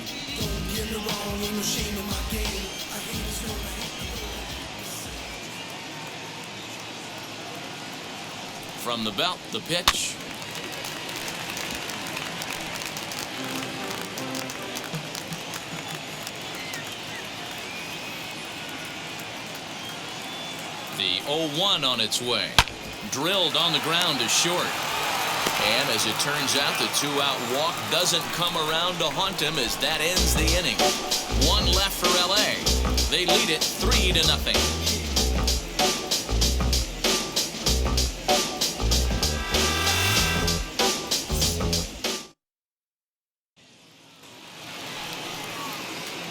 From the belt, the pitch. The 0-1 on its way. Drilled on the ground is short. And as it turns out, the 2-out walk doesn't come around to haunt him as that ends the inning. 1 left for LA. They lead it 3-0.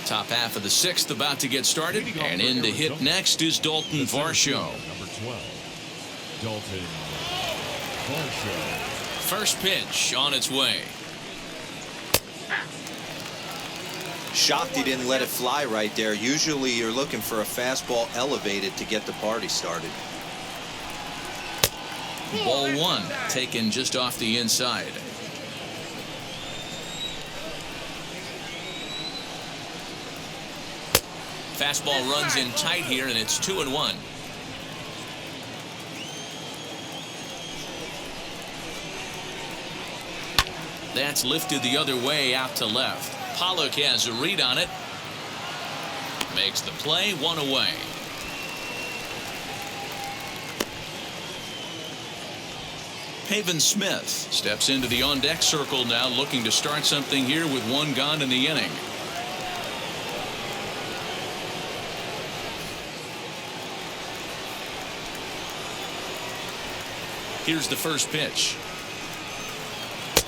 Top half of the 6th about to get started, and in to hit next is Dalton Varsho. Number 12, Dalton Varsho. First pitch on its way. Shocked he didn't let it fly right there. Usually you're looking for a fastball elevated to get the party started. Ball 1 taken just off the inside. Fastball runs in tight here, and it's 2-1. That's lifted the other way out to left. Pollock has a read on it. Makes the play, 1 away. Pavin Smith steps into the on-deck circle now, looking to start something here with 1 gone in the inning. Here's the first pitch.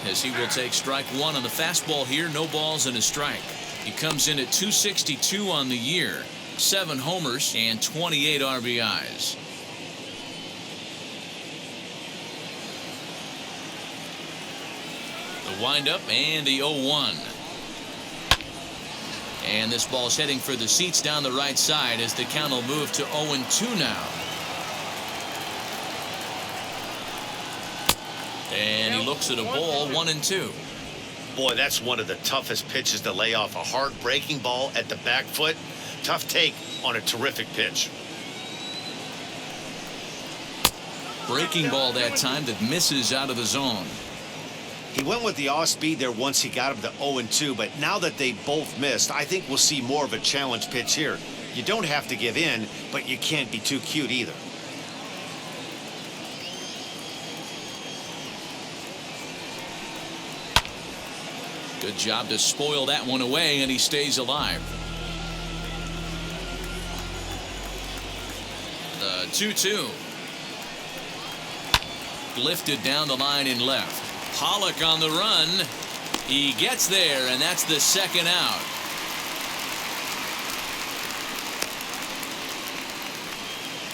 As he will take strike 1 on the fastball here. No balls and a strike. He comes in at 262 on the year. 7 homers, and 28 RBIs. The windup and the 0-1. And this ball's heading for the seats down the right side as the count will move to 0-2 now. And he looks at a ball, 1-2. Boy, that's one of the toughest pitches to lay off. A hard breaking ball at the back foot. Tough take on a terrific pitch. Breaking ball that time that misses out of the zone. He went with the off speed there once he got him to 0-2, but now that they both missed, I think we'll see more of a challenge pitch here. You don't have to give in, but you can't be too cute either. Good job to spoil that one away, and he stays alive. The 2-2. Lifted down the line in left. Pollock on the run. He gets there, and that's the second out.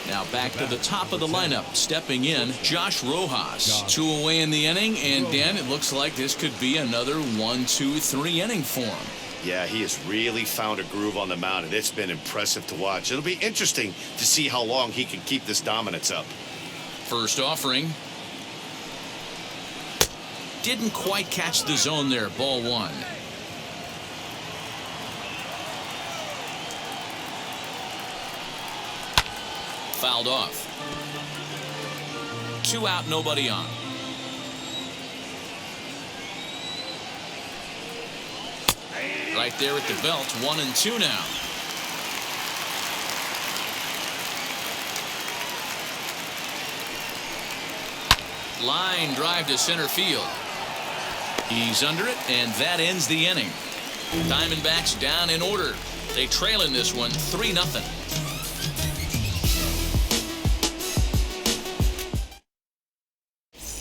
Now back to the top of the lineup. Stepping in, Josh Rojas. 2 away in the inning, and Dan, it looks like this could be another 1-2-3 inning for him. Yeah, he has really found a groove on the mound, and it's been impressive to watch. It'll be interesting to see how long he can keep this dominance up. First offering. Didn't quite catch the zone there. Ball 1. Fouled off. 2 out, nobody on. Right there at the belt, 1-2 now. Line drive to center field. He's under it, and that ends the inning. Diamondbacks down in order. They trail in this one 3-0.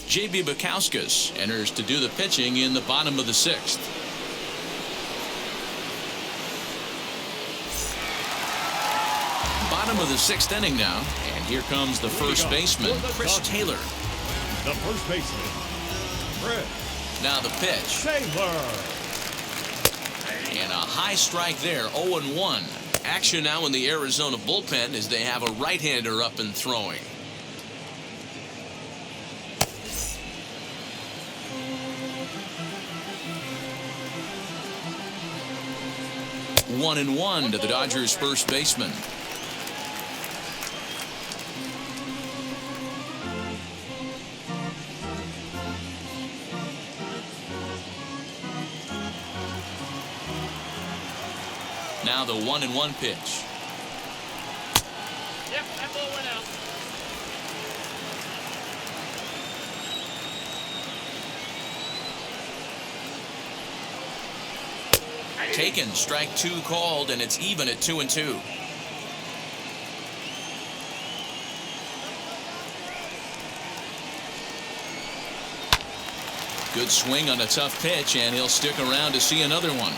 J.B. Bukowskis enters to do the pitching in the bottom of the 6th. Bottom of the 6th inning now, and here comes the first baseman, Chris Taylor. The first baseman, Chris. Now the pitch. Taylor. And a high strike there, 0-1. Action now in the Arizona bullpen as they have a right-hander up and throwing. One and one to the Dodgers first baseman. Now the 1-1 pitch. Yep, that ball went out. Taken, strike 2 called, and it's even at 2-2. Good swing on a tough pitch, and he'll stick around to see another one.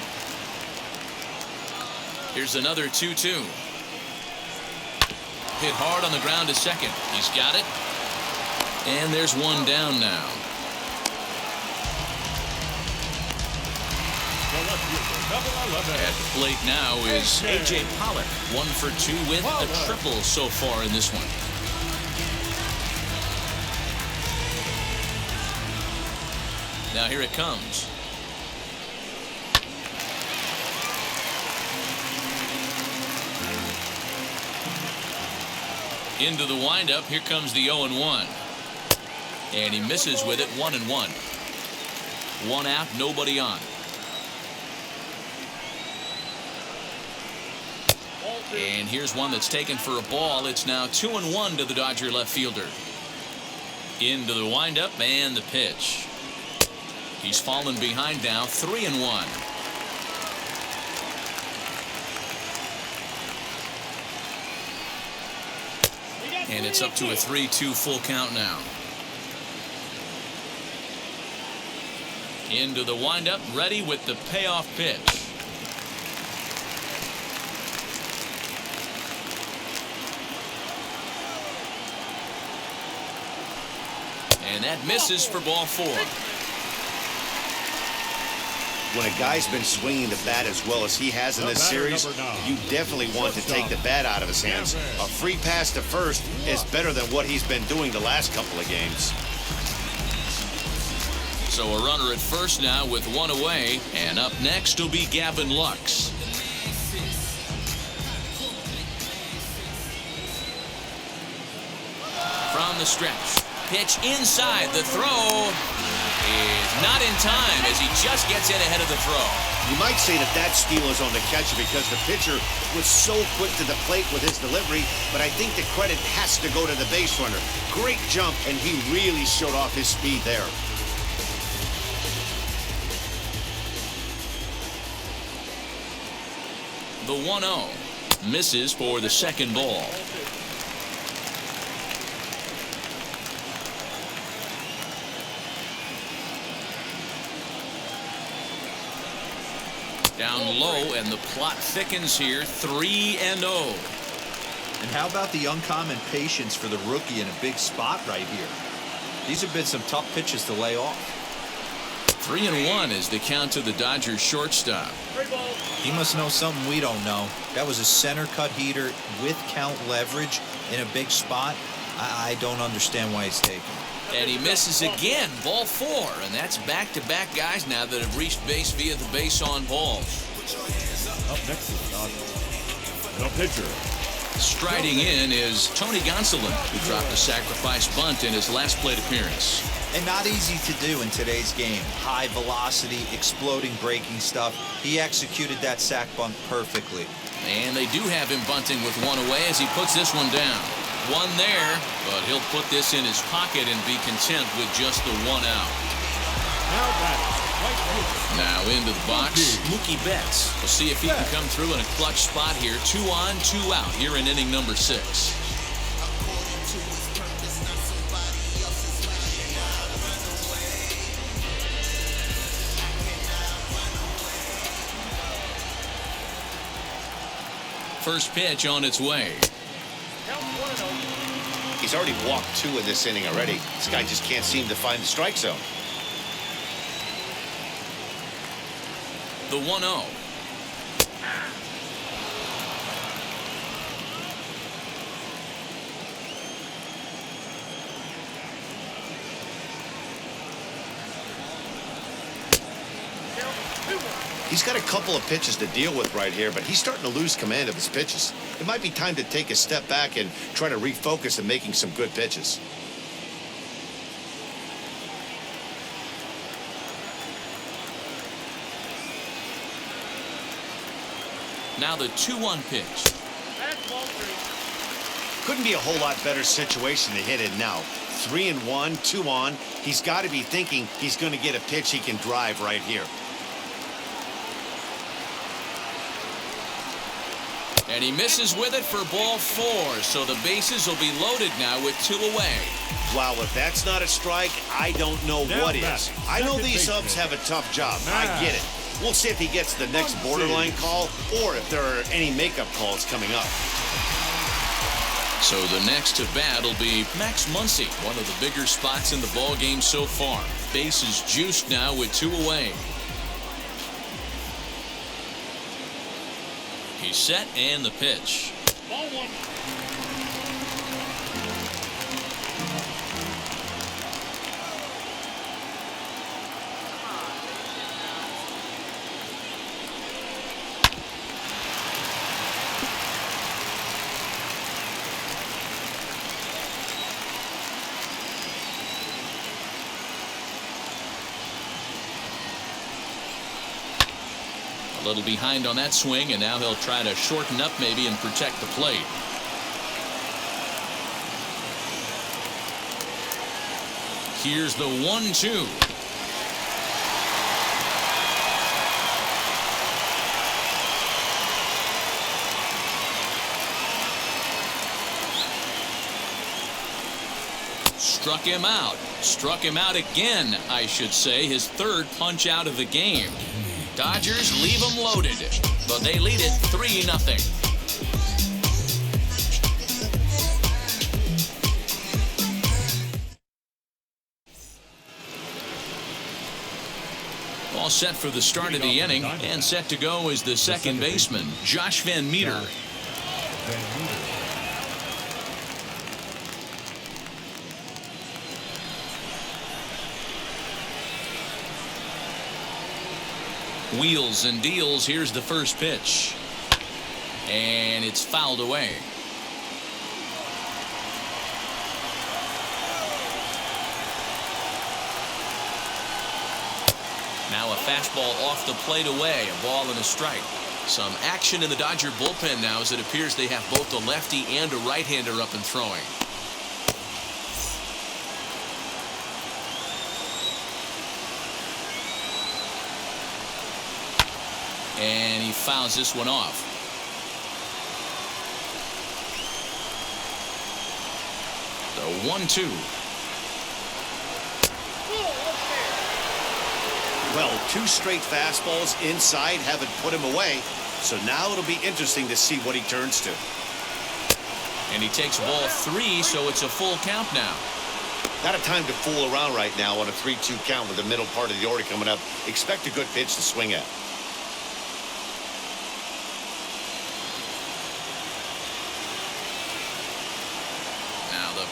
Here's another 2-2. Hit hard on the ground to second. He's got it. And there's one down now. At the plate now is A.J. Pollock, 1 for 2 with a triple so far in this one. Now here it comes. Into the windup. Here comes the 0-1. And he misses with it, 1-1. 1 out, nobody on. And here's one that's taken for a ball. It's now 2-1 to the Dodger left fielder. Into the windup and the pitch. He's fallen behind now, 3-1. And it's up to a 3-2 full count now. Into the windup, ready with the payoff pitch. and that misses for ball 4. When a guy's been swinging the bat as well as he has in this series, you definitely want to take the bat out of his hands. A free pass to first is better than what he's been doing the last couple of games. So a runner at first now with 1 away, and up next will be Gavin Lux. From the stretch, pitch inside, the throw is not in time as he just gets in ahead of the throw. You might say that steal is on the catcher because the pitcher was so quick to the plate with his delivery, but I think the credit has to go to the base runner. Great jump, and he really showed off his speed there. The 1-0 misses for the second ball. Down low, and the plot thickens here. 3-0. And how about the uncommon patience for the rookie in a big spot right here? These have been some tough pitches to lay off. 3-1 is the count to the Dodgers shortstop. He must know something we don't know. That was a center cut heater with count leverage in a big spot. I don't understand why he's taking it. And he misses again, ball 4, and that's back-to-back guys now that have reached base via the base on balls. Up next is Gonsolin, the pitcher. Striding in is Tony Gonsolin, who dropped a sacrifice bunt in his last plate appearance. And not easy to do in today's game. High velocity, exploding breaking stuff. He executed that sac bunt perfectly. And they do have him bunting with 1 away as he puts this one down. 1 there, but he'll put this in his pocket and be content with just the 1 out. Now into the box, Mookie Betts. We'll see if he can come through in a clutch spot here. 2 on, 2 out here in inning number 6. First pitch on its way. He's already walked 2 in this inning already. This guy just can't seem to find the strike zone. The 1-0. He's got a couple of pitches to deal with right here, but he's starting to lose command of his pitches. It might be time to take a step back and try to refocus on making some good pitches. Now the 2-1 pitch. Couldn't be a whole lot better situation to hit it now. 3-1, 2 on. He's got to be thinking he's going to get a pitch he can drive right here. And he misses with it for ball 4, so the bases will be loaded now with 2 away. Wow, if that's not a strike, I don't know what is. I know these subs have a tough job. I get it. We'll see if he gets the next borderline call or if there are any makeup calls coming up. So the next to bat will be Max Muncy, one of the bigger spots in the ball game so far. Bases juiced now with 2 away. He's set, and the pitch. Ball 1. A little behind on that swing, and now he'll try to shorten up maybe and protect the plate. Here's the 1-2. Struck him out. Struck him out again, I should say. His 3rd punch out of the game. Dodgers leave them loaded, but they lead it 3-0. All set for the start of the inning, and set to go is the second baseman, Josh Van Meter. Wheels and deals. Here's the first pitch. And it's fouled away. Now a fastball off the plate away. A ball and a strike. Some action in the Dodger bullpen now, as it appears they have both a lefty and a right-hander up and throwing. And he fouls this one off. The 1-2. Well, 2 straight fastballs inside haven't put him away. So now it'll be interesting to see what he turns to. And he takes ball 3, so it's a full count now. Not a time to fool around right now on a 3-2 count with the middle part of the order coming up. Expect a good pitch to swing at.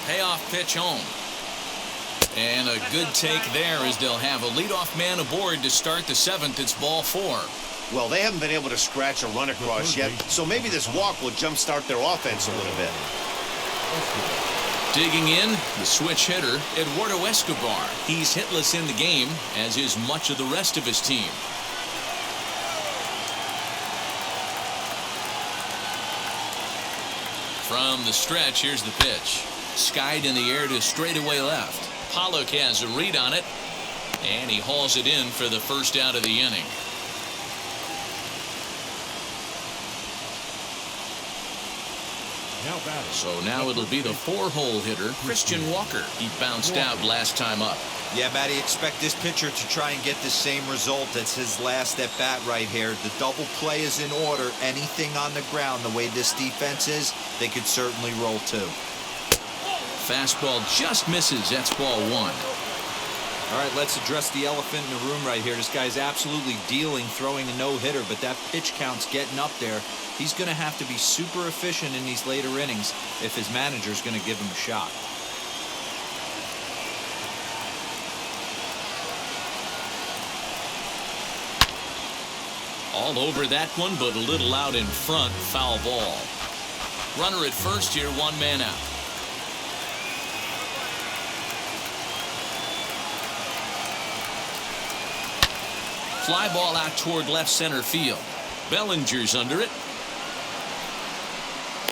Payoff pitch home. And a good take there, as they'll have a leadoff man aboard to start the 7th. It's ball 4. Well, they haven't been able to scratch a run across yet, so maybe this walk will jumpstart their offense a little bit. Digging in, the switch hitter, Eduardo Escobar. He's hitless in the game, as is much of the rest of his team. From the stretch, here's the pitch. Skied in the air to straightaway left. Pollock has a read on it, and he hauls it in for the first out of the inning. So now it'll be the 4-hole hitter, Christian Walker. He bounced out last time up. Yeah, Matty, expect this pitcher to try and get the same result as his last at bat right here. The double play is in order. Anything on the ground, the way this defense is, they could certainly roll 2. Fastball just misses. That's ball 1. All right, let's address the elephant in the room right here. This guy's absolutely dealing, throwing a no-hitter, but that pitch count's getting up there. He's going to have to be super efficient in these later innings if his manager's going to give him a shot. All over that one, but a little out in front. Foul ball. Runner at first here, 1 man out. Fly ball out toward left center field. Bellinger's under it.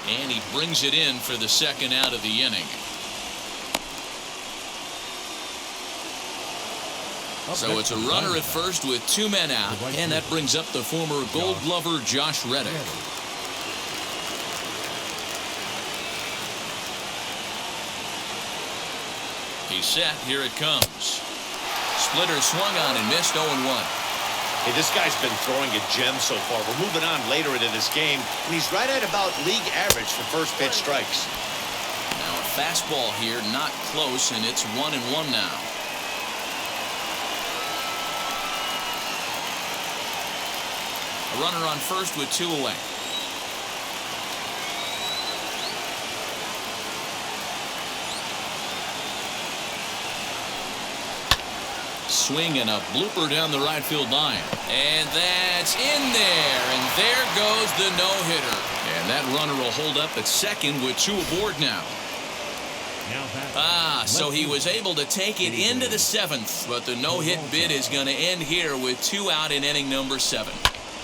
And he brings it in for the second out of the inning. So it's a runner at first with 2 men out. And that brings up the former Gold Glover Josh Reddick. He's set. Here it comes. Splitter swung on and missed. 0-1. Hey, this guy's been throwing a gem so far. We're moving on later into this game, and he's right at about league average for first pitch strikes. Now a fastball here, not close, and it's 1-1 now. A runner on first with 2 away. Swing and a blooper down the right field line. And that's in there. And there goes the no-hitter. And that runner will hold up at second with 2 aboard now. So he was able to take it into the 7th. But the no-hit bid is going to end here with 2 out in inning number 7.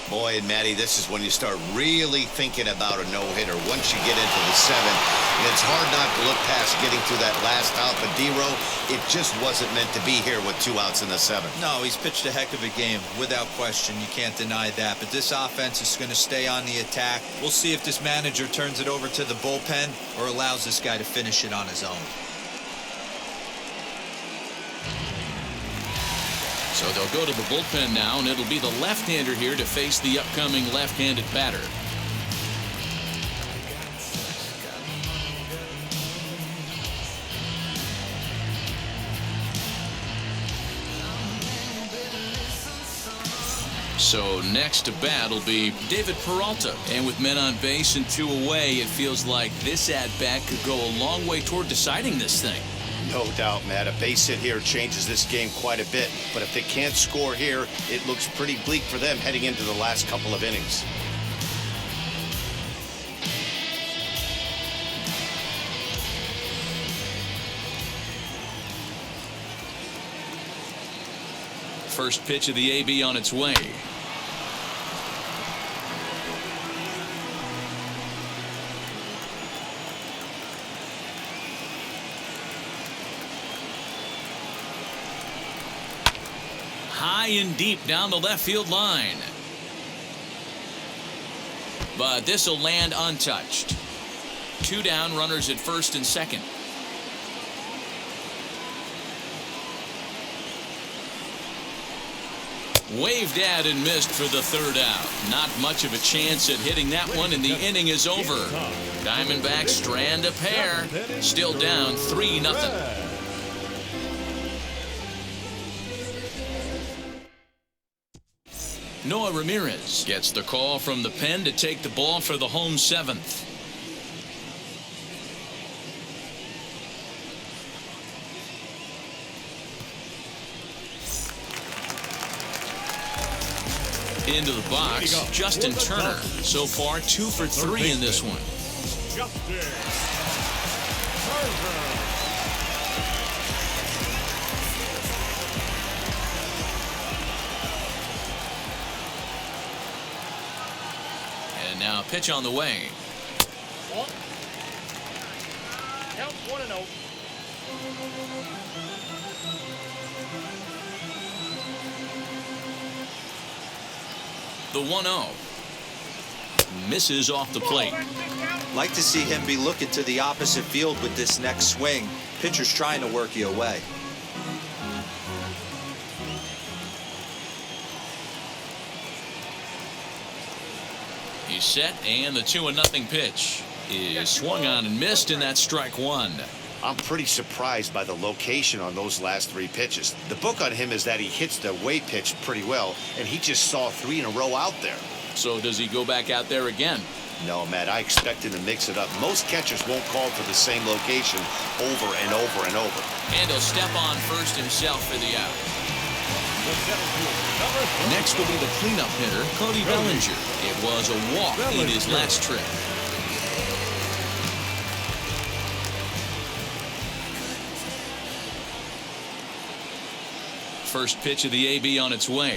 Boy, and Matty, this is when you start really thinking about a no-hitter. Once you get into the 7th, and it's hard not to look past getting through that last out. But D-Row, it just wasn't meant to be here with 2 outs in the 7th. No, he's pitched a heck of a game, without question. You can't deny that. But this offense is going to stay on the attack. We'll see if this manager turns it over to the bullpen or allows this guy to finish it on his own. So they'll go to the bullpen now, and it'll be the left-hander here to face the upcoming left-handed batter. So next to bat will be David Peralta. And with men on base and 2 away, it feels like this at-bat could go a long way toward deciding this thing. No doubt, Matt. A base hit here changes this game quite a bit. But if they can't score here, it looks pretty bleak for them heading into the last couple of innings. First pitch of the AB on its way. High and deep down the left field line. But this will land untouched. 2 down, runners at first and second. Waved at and missed for the 3rd out. Not much of a chance at hitting that one, and the inning is over. Diamondbacks strand a pair. Still down 3-0. Noah Ramirez gets the call from the pen to take the ball for the home 7th. Into the box, Justin Turner. So far, 2 for 3 in this one. And now pitch on the way. Count 1-0. The 1-0. Misses off the plate. Like to see him be looking to the opposite field with this next swing. Pitcher's trying to work you away. He's set, and the 2-0 pitch is swung on and missed, and that's strike 1. I'm pretty surprised by the location on those last 3 pitches. The book on him is that he hits the away pitch pretty well, and he just saw 3 in a row out there. So does he go back out there again? No, Matt, I expect him to mix it up. Most catchers won't call for the same location over and over and over. And he'll step on first himself for the out. Next will be the cleanup hitter, Cody Bellinger. It was a walk in his last trip. First pitch of the AB on its way.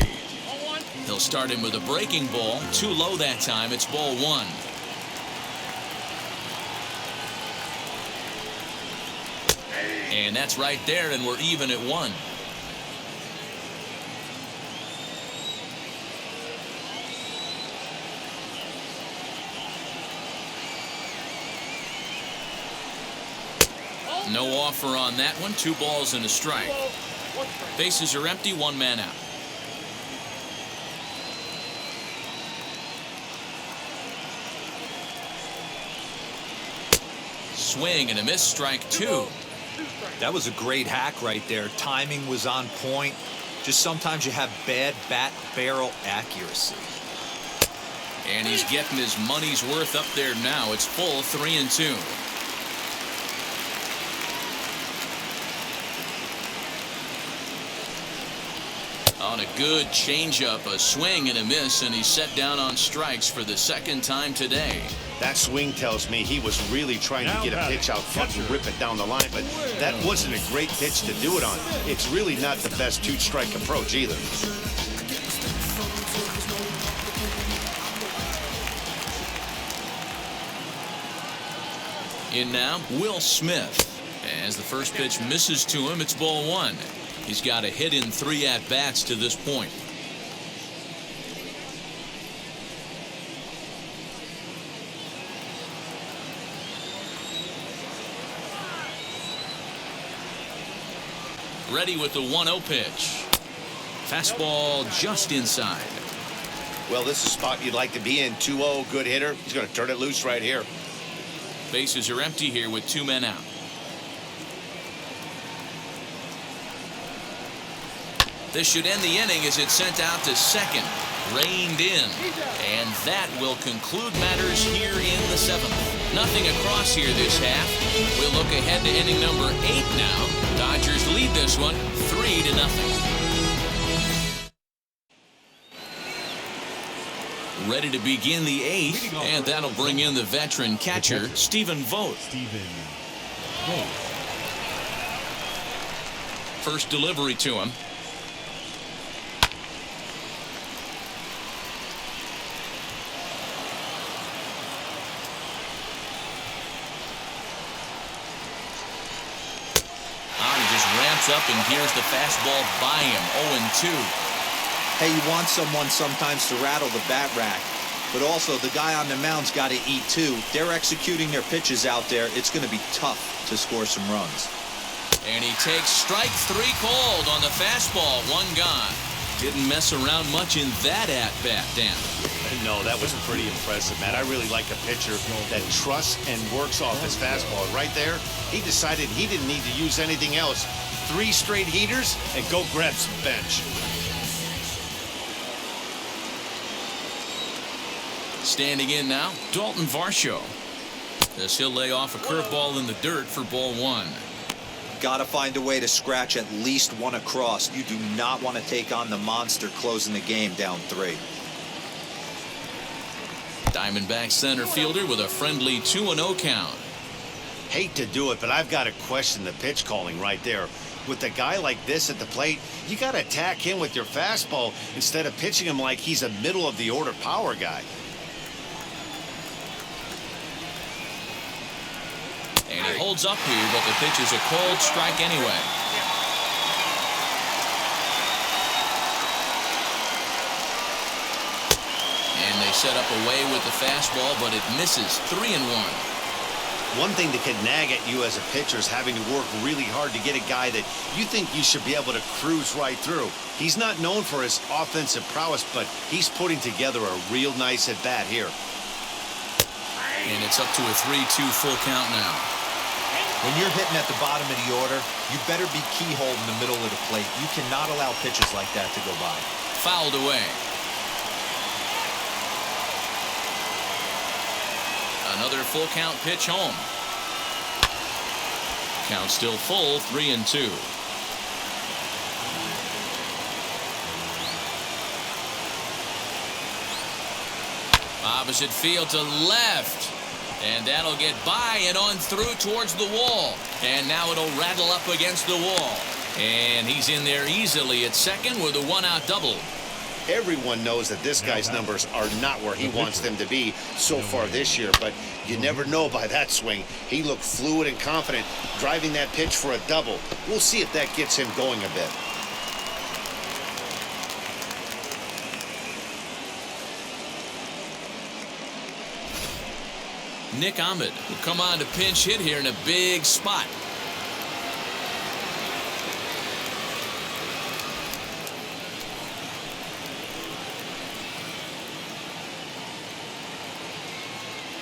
He'll start him with a breaking ball. Too low that time. It's ball 1. And that's right there, and we're even at 1. No offer on that one. 2 balls and a strike. Bases are empty, 1 man out. Swing and a miss, strike 2. That was a great hack right there. Timing was on point. Just sometimes you have bad bat barrel accuracy. And he's getting his money's worth up there now. It's full 3-2. On a good changeup, a swing and a miss, and he's set down on strikes for the 2nd time today. That swing tells me he was really trying to get a pitch out front and rip it down the line, but that wasn't a great pitch to do it on. It's really not the best 2-strike approach either. In now, Will Smith. As the first pitch misses to him, it's ball 1. He's got a hit in 3 at-bats to this point. Ready with the 1-0 pitch. Fastball just inside. Well, this is a spot you'd like to be in. 2-0, good hitter. He's going to turn it loose right here. Bases are empty here with 2 men out. This should end the inning as it's sent out to second. reined in. And that will conclude matters here in the 7th. Nothing across here this half. We'll look ahead to inning number 8 now. Dodgers lead this one 3-0. Ready to begin the 8th, and that'll bring in the veteran catcher, Stephen Vogt. First delivery to him. He just ramps up, and here's the fastball by him, 0-2. Hey, you want someone sometimes to rattle the bat rack, but also the guy on the mound's got to eat too. They're executing their pitches out there. It's going to be tough to score some runs. And he takes strike 3 called on the fastball, 1 gone. Didn't mess around much in that at-bat, Dan. No, that was pretty impressive, Matt. I really like a pitcher that trusts and works off his fastball. Right there, he decided he didn't need to use anything else. 3 straight heaters and go grab some bench. Standing in now, Dalton Varsho. As he'll lay off a curveball in the dirt for ball 1. Got to find a way to scratch at least 1 across. You do not want to take on the monster closing the game down 3. Diamondbacks center fielder with a friendly 2-0 count. Hate to do it, but I've got to question the pitch calling right there. With a guy like this at the plate, you got to attack him with your fastball instead of pitching him like he's a middle-of-the-order power guy. And he holds up here, but the pitch is a cold strike anyway. And they set up away with the fastball, but it misses. 3-1. One thing that can nag at you as a pitcher is having to work really hard to get a guy that you think you should be able to cruise right through. He's not known for his offensive prowess, but he's putting together a real nice at-bat here. And it's up to a 3-2 full count now. When you're hitting at the bottom of the order, you better be keyhole in the middle of the plate. You cannot allow pitches like that to go by. Fouled away. Another full count pitch home. Count still full, 3-2. Opposite field to left. And that'll get by and on through towards the wall. And now it'll rattle up against the wall. And he's in there easily at second with a 1-out double. Everyone knows that this guy's numbers are not where he wants them to be so far this year, but you never know by that swing. He looked fluid and confident, driving that pitch for a double. We'll see if that gets him going a bit. Nick Ahmed will come on to pinch hit here in a big spot.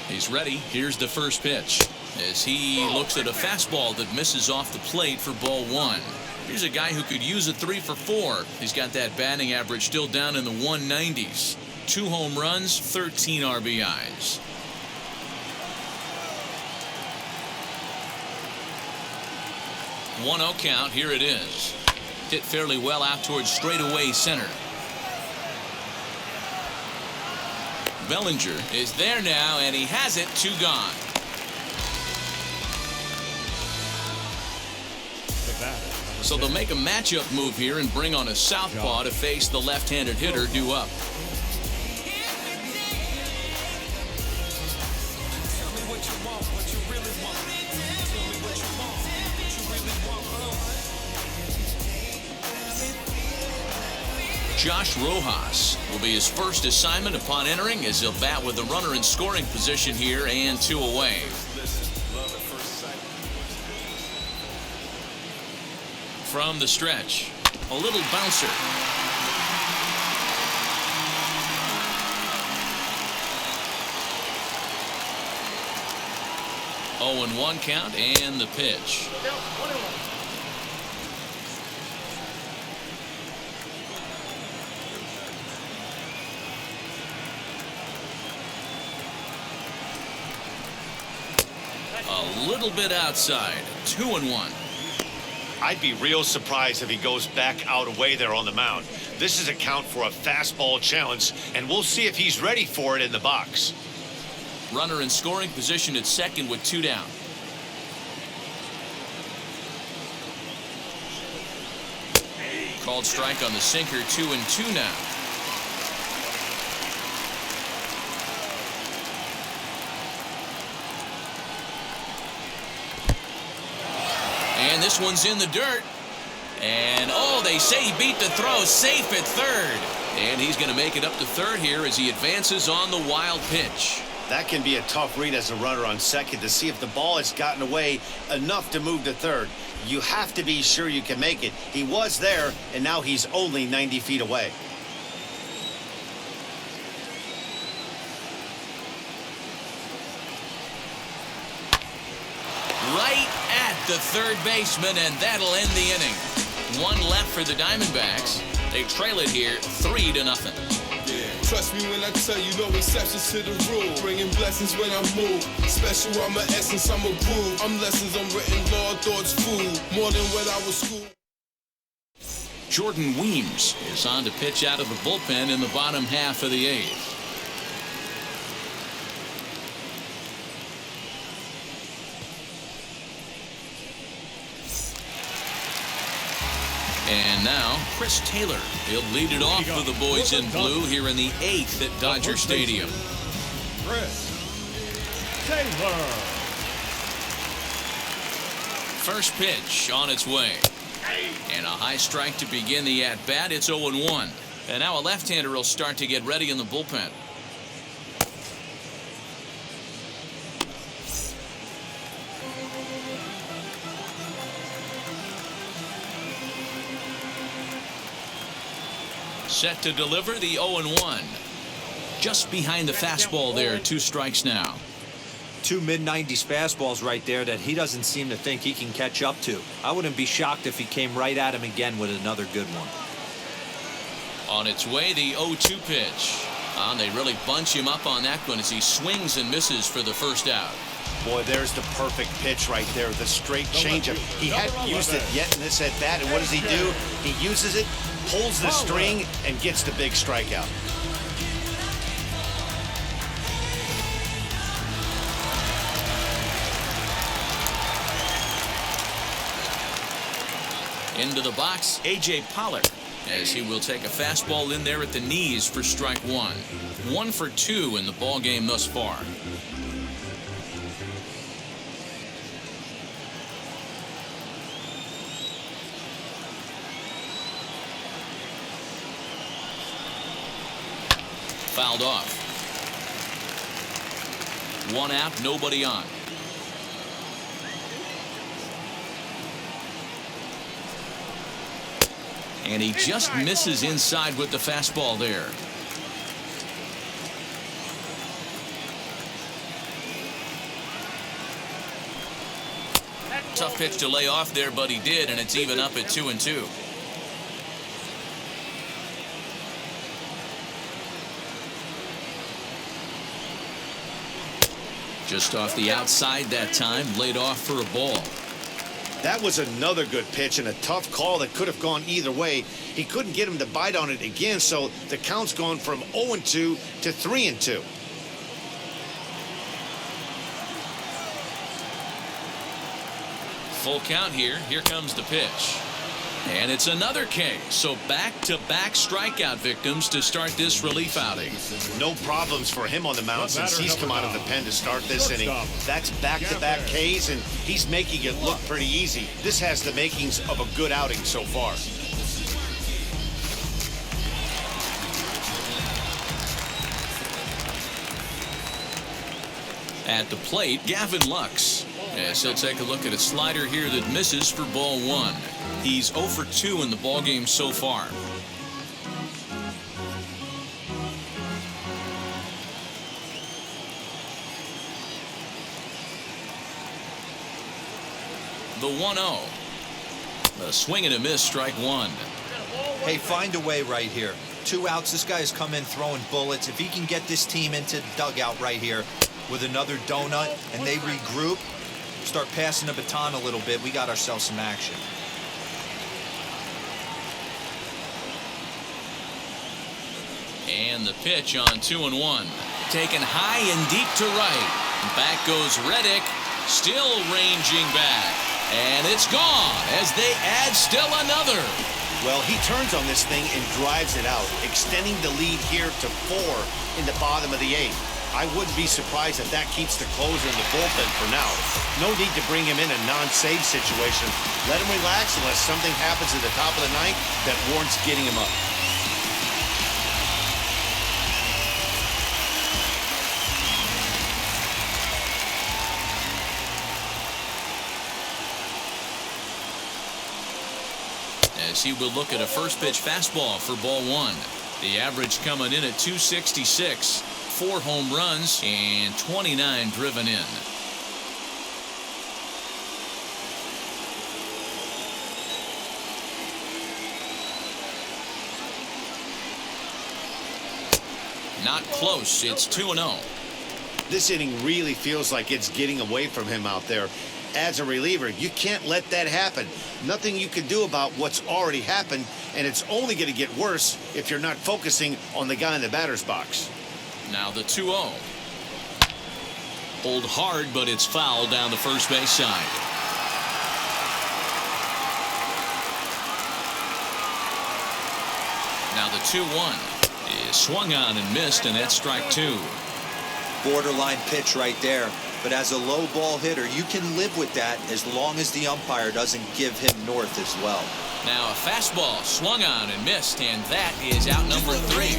He's ready. Here's the first pitch as he looks at a fastball that misses off the plate for ball 1. Here's a guy who could use a 3 for 4. He's got that batting average still down in the 190s. 2 home runs, 13 RBIs. One 0 count. Here it is. Hit fairly well out towards straightaway center. Bellinger is there now, and he has it. 2 gone. So they'll make a matchup move here and bring on a southpaw to face the left-handed hitter due up. Josh Rojas will be his first assignment upon entering as he'll bat with the runner in scoring position here and 2 away. From the stretch, a little bouncer. Oh, and 1 count and the pitch. A little bit outside. 2-1. I'd be real surprised if he goes back out away there on the mound. This is a count for a fastball challenge, and we'll see if he's ready for it in the box. Runner in scoring position at second with 2 down. Called strike on the sinker. 2-2 now. And this one's in the dirt. And, oh, they say he beat the throw, safe at third. And he's going to make it up to third here as he advances on the wild pitch. That can be a tough read as a runner on second to see if the ball has gotten away enough to move to third. You have to be sure you can make it. He was there, and now he's only 90 feet away. Right at the third baseman, and that'll end the inning. 1 left for the Diamondbacks. They trail it here 3-0. Trust me when I tell you, no exceptions to the rule. Bringing blessings when I move. Special, I'm an essence, I'm a groove. I'm lessons, I'm written law, thoughts food. More than what I was schooled. Jordan Weems is on to pitch out of the bullpen in the bottom half of the 8th. And now, Chris Taylor. He'll lead it off for the boys in blue here in the 8th at Dodger Stadium. Chris Taylor. First pitch on its way. And a high strike to begin the at-bat. It's 0-1. And now a left-hander will start to get ready in the bullpen. Set to deliver the 0-1. Just behind the fastball there. 2 strikes now. 2 mid-90s fastballs right there that he doesn't seem to think he can catch up to. I wouldn't be shocked if he came right at him again with another good one. On its way, the 0-2 pitch. And they really bunch him up on that one as he swings and misses for the first out. Boy, there's the perfect pitch right there. The straight changeup. He hadn't used it yet in this at-bat, and what does he do? He uses it, pulls the string, and gets the big strikeout. Into the box, A.J. Pollard, as he will take a fastball in there at the knees for strike 1. 1 for 2 in the ball game thus far. Fouled off. 1 out, nobody on. And he just misses inside with the fastball there. Tough pitch to lay off there, but he did, and it's even up at 2-2. Just off the outside that time, laid off for a ball. That was another good pitch and a tough call that could have gone either way. He couldn't get him to bite on it again, so the count's gone from 0-2 to 3-2. Full count here. Here comes the pitch. And it's another K. So back-to-back strikeout victims to start this relief outing. No problems for him on the mound since he's come out of the pen to start this inning. That's back-to-back Ks, and he's making it look pretty easy. This has the makings of a good outing so far. At the plate, Gavin Lux. Yes, he'll take a look at a slider here that misses for ball 1. He's 0 for 2 in the ballgame so far. The 1-0. A swing and a miss, strike 1. Hey, find a way right here. 2 outs. This guy's come in throwing bullets. If he can get this team into the dugout right here with another donut and they regroup, start passing the baton a little bit, we got ourselves some action. And the pitch on 2-1. Taken high and deep to right. Back goes Reddick, still ranging back. And it's gone as they add still another. Well, he turns on this thing and drives it out, extending the lead here to 4 in the bottom of the 8th. I wouldn't be surprised if that keeps the closer in the bullpen for now. No need to bring him in a non-save situation. Let him relax unless something happens at the top of the 9th that warrants getting him up. As he will look at a first pitch fastball for ball 1. The average coming in at 266. 4 home runs and 29 driven in. Not close. It's 2-0. This inning really feels like it's getting away from him out there. As a reliever, you can't let that happen. Nothing you can do about what's already happened, and it's only going to get worse if you're not focusing on the guy in the batter's box. Now the 2-0. Pulled hard, but it's foul down the first base side. Now the 2-1 is swung on and missed, and that's strike 2. Borderline pitch right there. But as a low ball hitter, you can live with that as long as the umpire doesn't give him north as well. Now a fastball swung on and missed, and that is out number 3.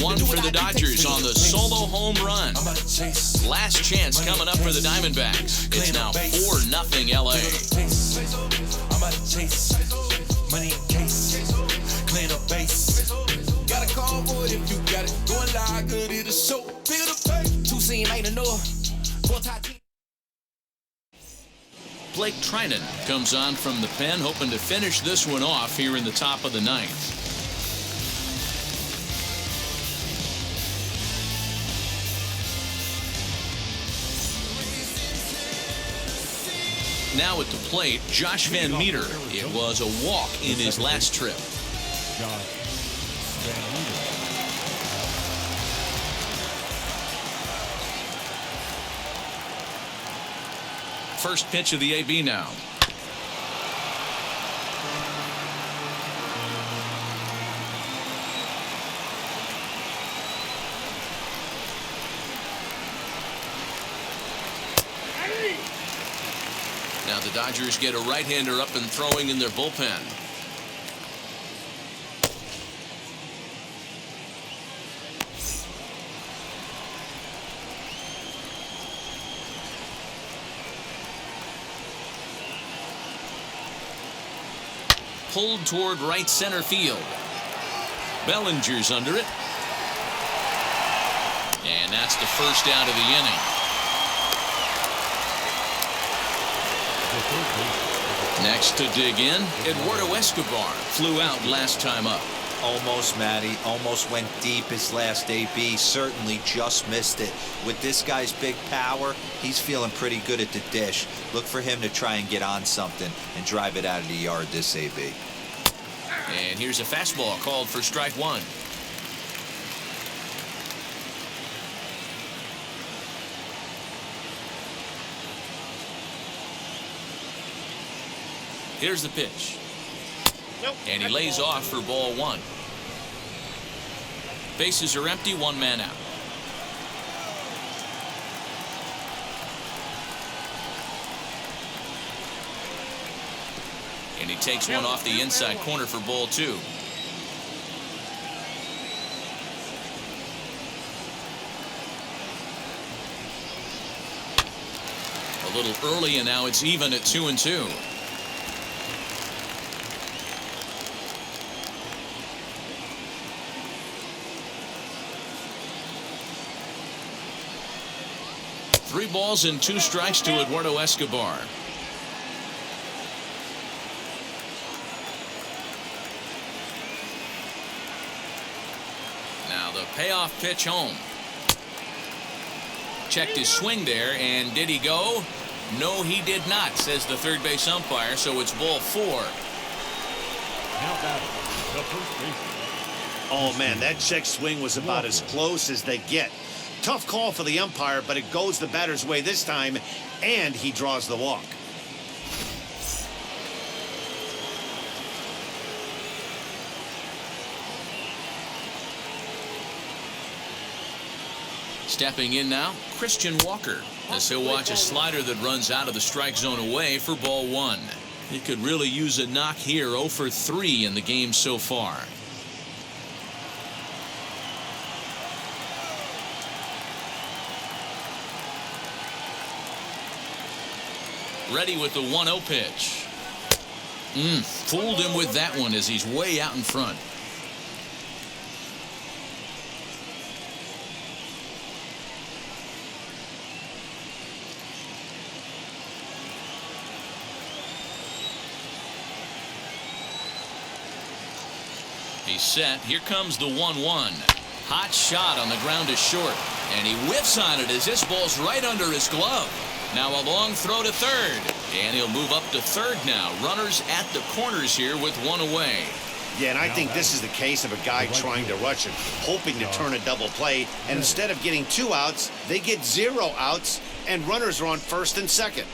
1 for the Dodgers on the solo home run. Last chance coming up for the Diamondbacks. It's now 4-0 LA. Money in case, clean up base. Got a call for it if you got it. Going live, good it'll show. Bigger the pay. 2 scene ain't enough. Blake Trinan comes on from the pen, hoping to finish this one off here in the top of the 9th. Now at the plate, Josh Van Meter. It was a walk in his last trip. First pitch of the AB now. Now the Dodgers get a right-hander up and throwing in their bullpen. Pulled toward right center field. Bellinger's under it. And that's the first out of the inning. Next to dig in, Eduardo Escobar flew out last time up. Almost, Matty. Almost went deep his last AB. Certainly just missed it. With this guy's big power, he's feeling pretty good at the dish. Look for him to try and get on something and drive it out of the yard this AB. And here's a fastball called for strike 1. Here's the pitch. Nope. And he lays off for ball 1. Bases are empty, 1 man out. And he takes one off the inside corner for ball 2. A little early, and now it's even at 2-2. Three balls and 2 strikes to Eduardo Escobar. Now the payoff pitch home. Checked his swing there, and did he go? No, he did not, says the third base umpire, so it's ball 4. Now batting, the first baseman. Oh, man, that check swing was about as close as they get. Tough call for the umpire, but it goes the batter's way this time, and he draws the walk. Stepping in now, Christian Walker, as he'll watch a slider that runs out of the strike zone away for ball 1. He could really use a knock here, 0 for 3 in the game so far. Ready with the 1-0 pitch. Fooled him with that one as he's way out in front. He's set. Here comes the 1-1. Hot shot on the ground is short, and he whiffs on it as this ball's right under his glove. Now a long throw to third, and he'll move up to third now. Runners at the corners here with 1 away. Yeah, and I think this is the case of a guy trying to rush it, hoping to turn a double play, and instead of getting 2 outs, they get 0 outs, and runners are on first and second.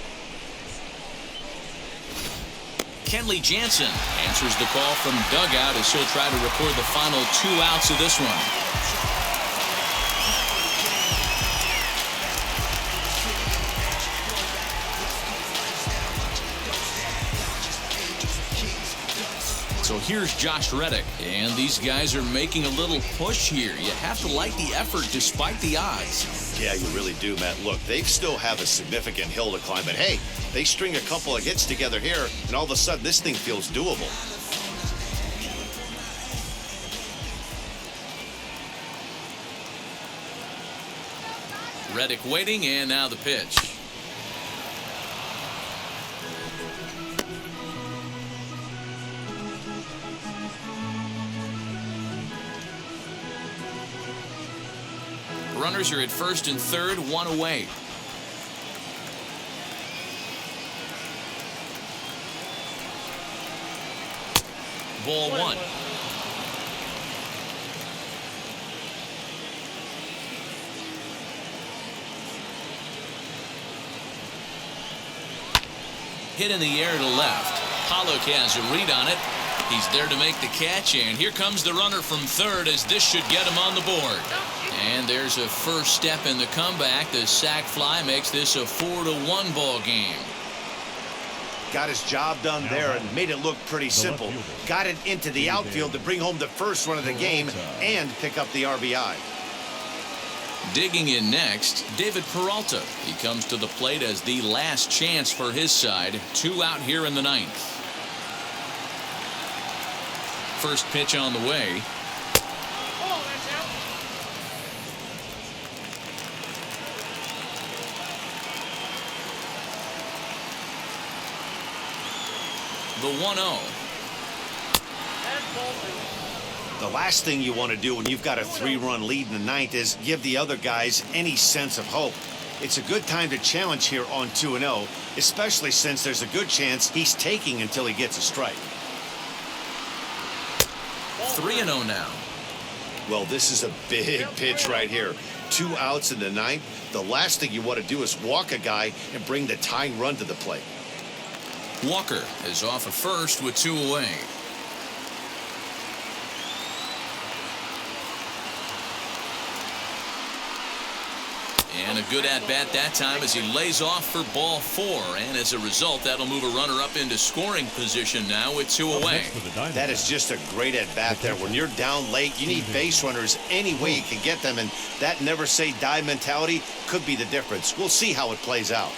Kenley Jansen answers the call from dugout as he'll try to record the final 2 outs of this one. So here's Josh Reddick, and these guys are making a little push here. You have to like the effort despite the odds. Yeah, you really do, Matt. Look, they still have a significant hill to climb, but hey, they string a couple of hits together here, and all of a sudden this thing feels doable. Reddick waiting, and now the pitch. Runners are at first and third, 1 away. Ball 1. Hit in the air to left. Pollock has a read on it. He's there to make the catch, and here comes the runner from third as this should get him on the board. And there's a first step in the comeback. The sac fly makes this a 4-1 ball game. Got his job done there and made it look pretty simple. Got it into the outfield to bring home the first run of the game and pick up the RBI. Digging in next, David Peralta. He comes to the plate as the last chance for his side. 2 out here in the 9th. First pitch on the way. The 1-0. The last thing you want to do when you've got a 3-run lead in the 9th is give the other guys any sense of hope. It's a good time to challenge here on 2-0, especially since there's a good chance he's taking until he gets a strike. 3-0 now. Well, this is a big pitch right here. 2 outs in the 9th. The last thing you want to do is walk a guy and bring the tying run to the plate. Walker is off at first with 2 away. And a good at-bat that time as he lays off for ball 4. And as a result, that'll move a runner up into scoring position now with 2 away. That is just a great at-bat there. When you're down late, you need base runners any way you can get them. And that never say die mentality could be the difference. We'll see how it plays out.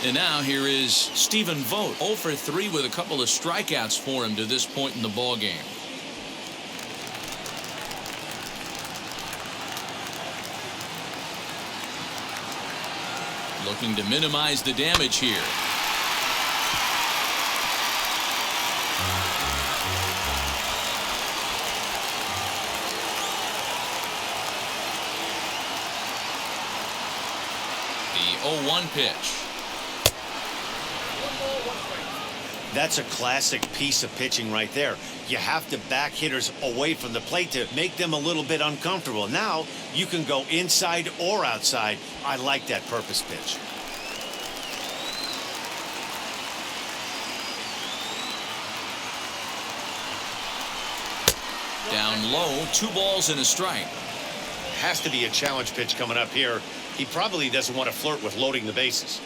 And now here is Stephen Vogt, 0 for 3 with a couple of strikeouts for him to this point in the ball game. Looking to minimize the damage here. 0-1 pitch. That's a classic piece of pitching right there. You have to back hitters away from the plate to make them a little bit uncomfortable. Now you can go inside or outside. I like that purpose pitch. Down low, 2 balls and a strike. Has to be a challenge pitch coming up here. He probably doesn't want to flirt with loading the bases.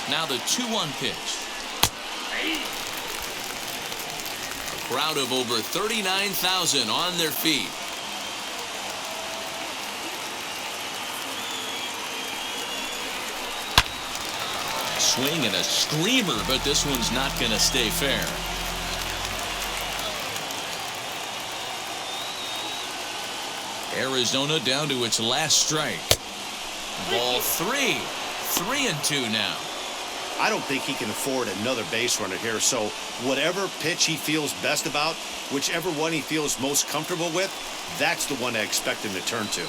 Now the 2-1 pitch. A crowd of over 39,000 on their feet. A swing and a screamer, but this one's not going to stay fair. Arizona down to its last strike. Ball 3. 3-2 now. I don't think he can afford another base runner here, so whatever pitch he feels best about, whichever one he feels most comfortable with, that's the one I expect him to turn to.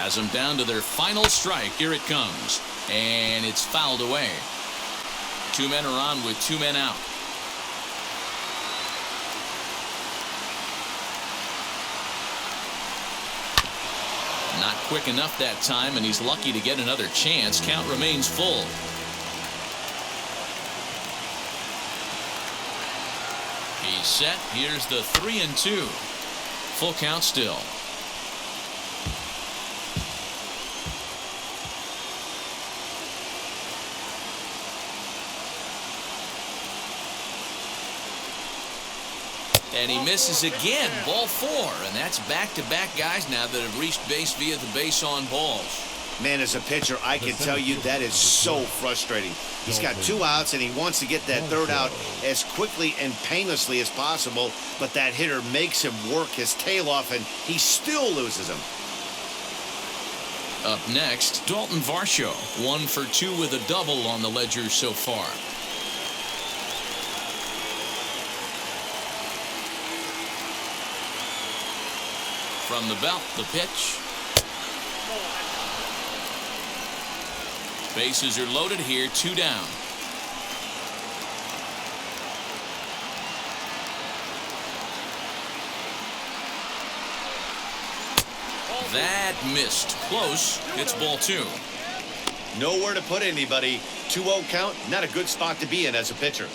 Has them down to their final strike. Here it comes. And it's fouled away. 2 men are on with 2 men out. Not quick enough that time, and he's lucky to get another chance. Count remains full. He's set. Here's the 3-2. Full count still. And he misses again. Ball 4. And that's back-to-back guys now that have reached base via the base on balls. Man, as a pitcher, I can tell you that is so frustrating. He's got 2 outs, and he wants to get that 3rd out as quickly and painlessly as possible, but that hitter makes him work his tail off, and he still loses him. Up next, Dalton Varsho. 1 for 2 with a double on the ledger so far. From the belt, the pitch. Bases are loaded here, 2 down. That missed. Close. It's ball 2. Nowhere to put anybody. 2-0 count, not a good spot to be in as a pitcher.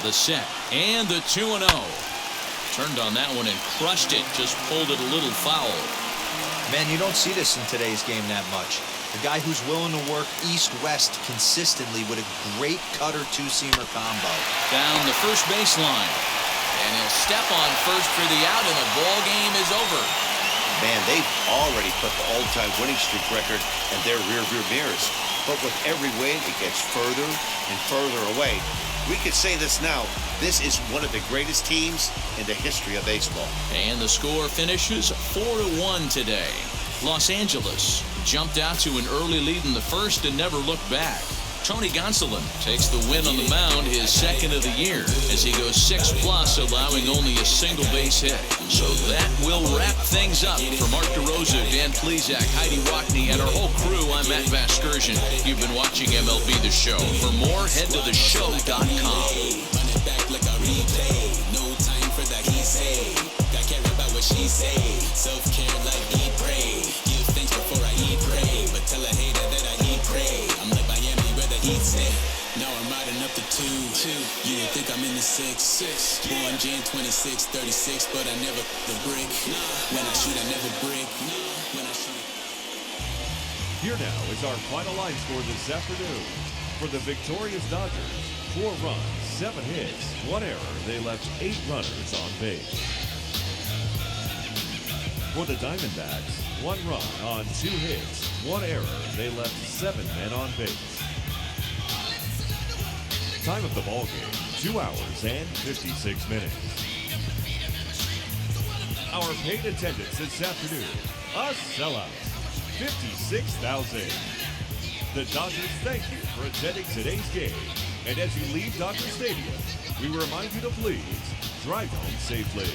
The set and the 2-0. Turned on that one and crushed it. Just pulled it a little foul. Man, you don't see this in today's game that much. A guy who's willing to work east-west consistently with a great cutter 2-seamer combo. Down the first baseline. And he'll step on first for the out, and the ball game is over. Man, they've already put the all-time winning streak record in their rearview mirrors. But with every win, it gets further and further away. We could say this now. This is one of the greatest teams in the history of baseball. And the score finishes 4-1 today. Los Angeles jumped out to an early lead in the first and never looked back. Tony Gonsolin takes the win on the mound, his 2nd of the year, as he goes 6+, allowing only a single base hit. So that will wrap things up. For Mark DeRosa, Dan Plezak, Heidi Wackney, and our whole crew, I'm Matt Vasgersian. You've been watching MLB The Show. For more, head to theshow.com. Self-care like eat, pray. Give thanks before I eat, pray. But tell a hater that I eat, pray. I'm like Miami where the heat's at. Now I'm riding up to 2. You didn't think I'm in the 6. Born Jan 26, 36, but I never the brick. When I shoot, I never brick. When I shoot. Here now is our final line score this afternoon. For the victorious Dodgers, 4 runs, 7 hits, 1 error. They left 8 runners on base. For the Diamondbacks, 1 run on 2 hits, 1 error. They left 7 men on base. Time of the ball game, 2 hours and 56 minutes. Our paid attendance this afternoon, a sellout, 56,000. The Dodgers thank you for attending today's game. And as you leave Dodger Stadium, we remind you to please drive home safely.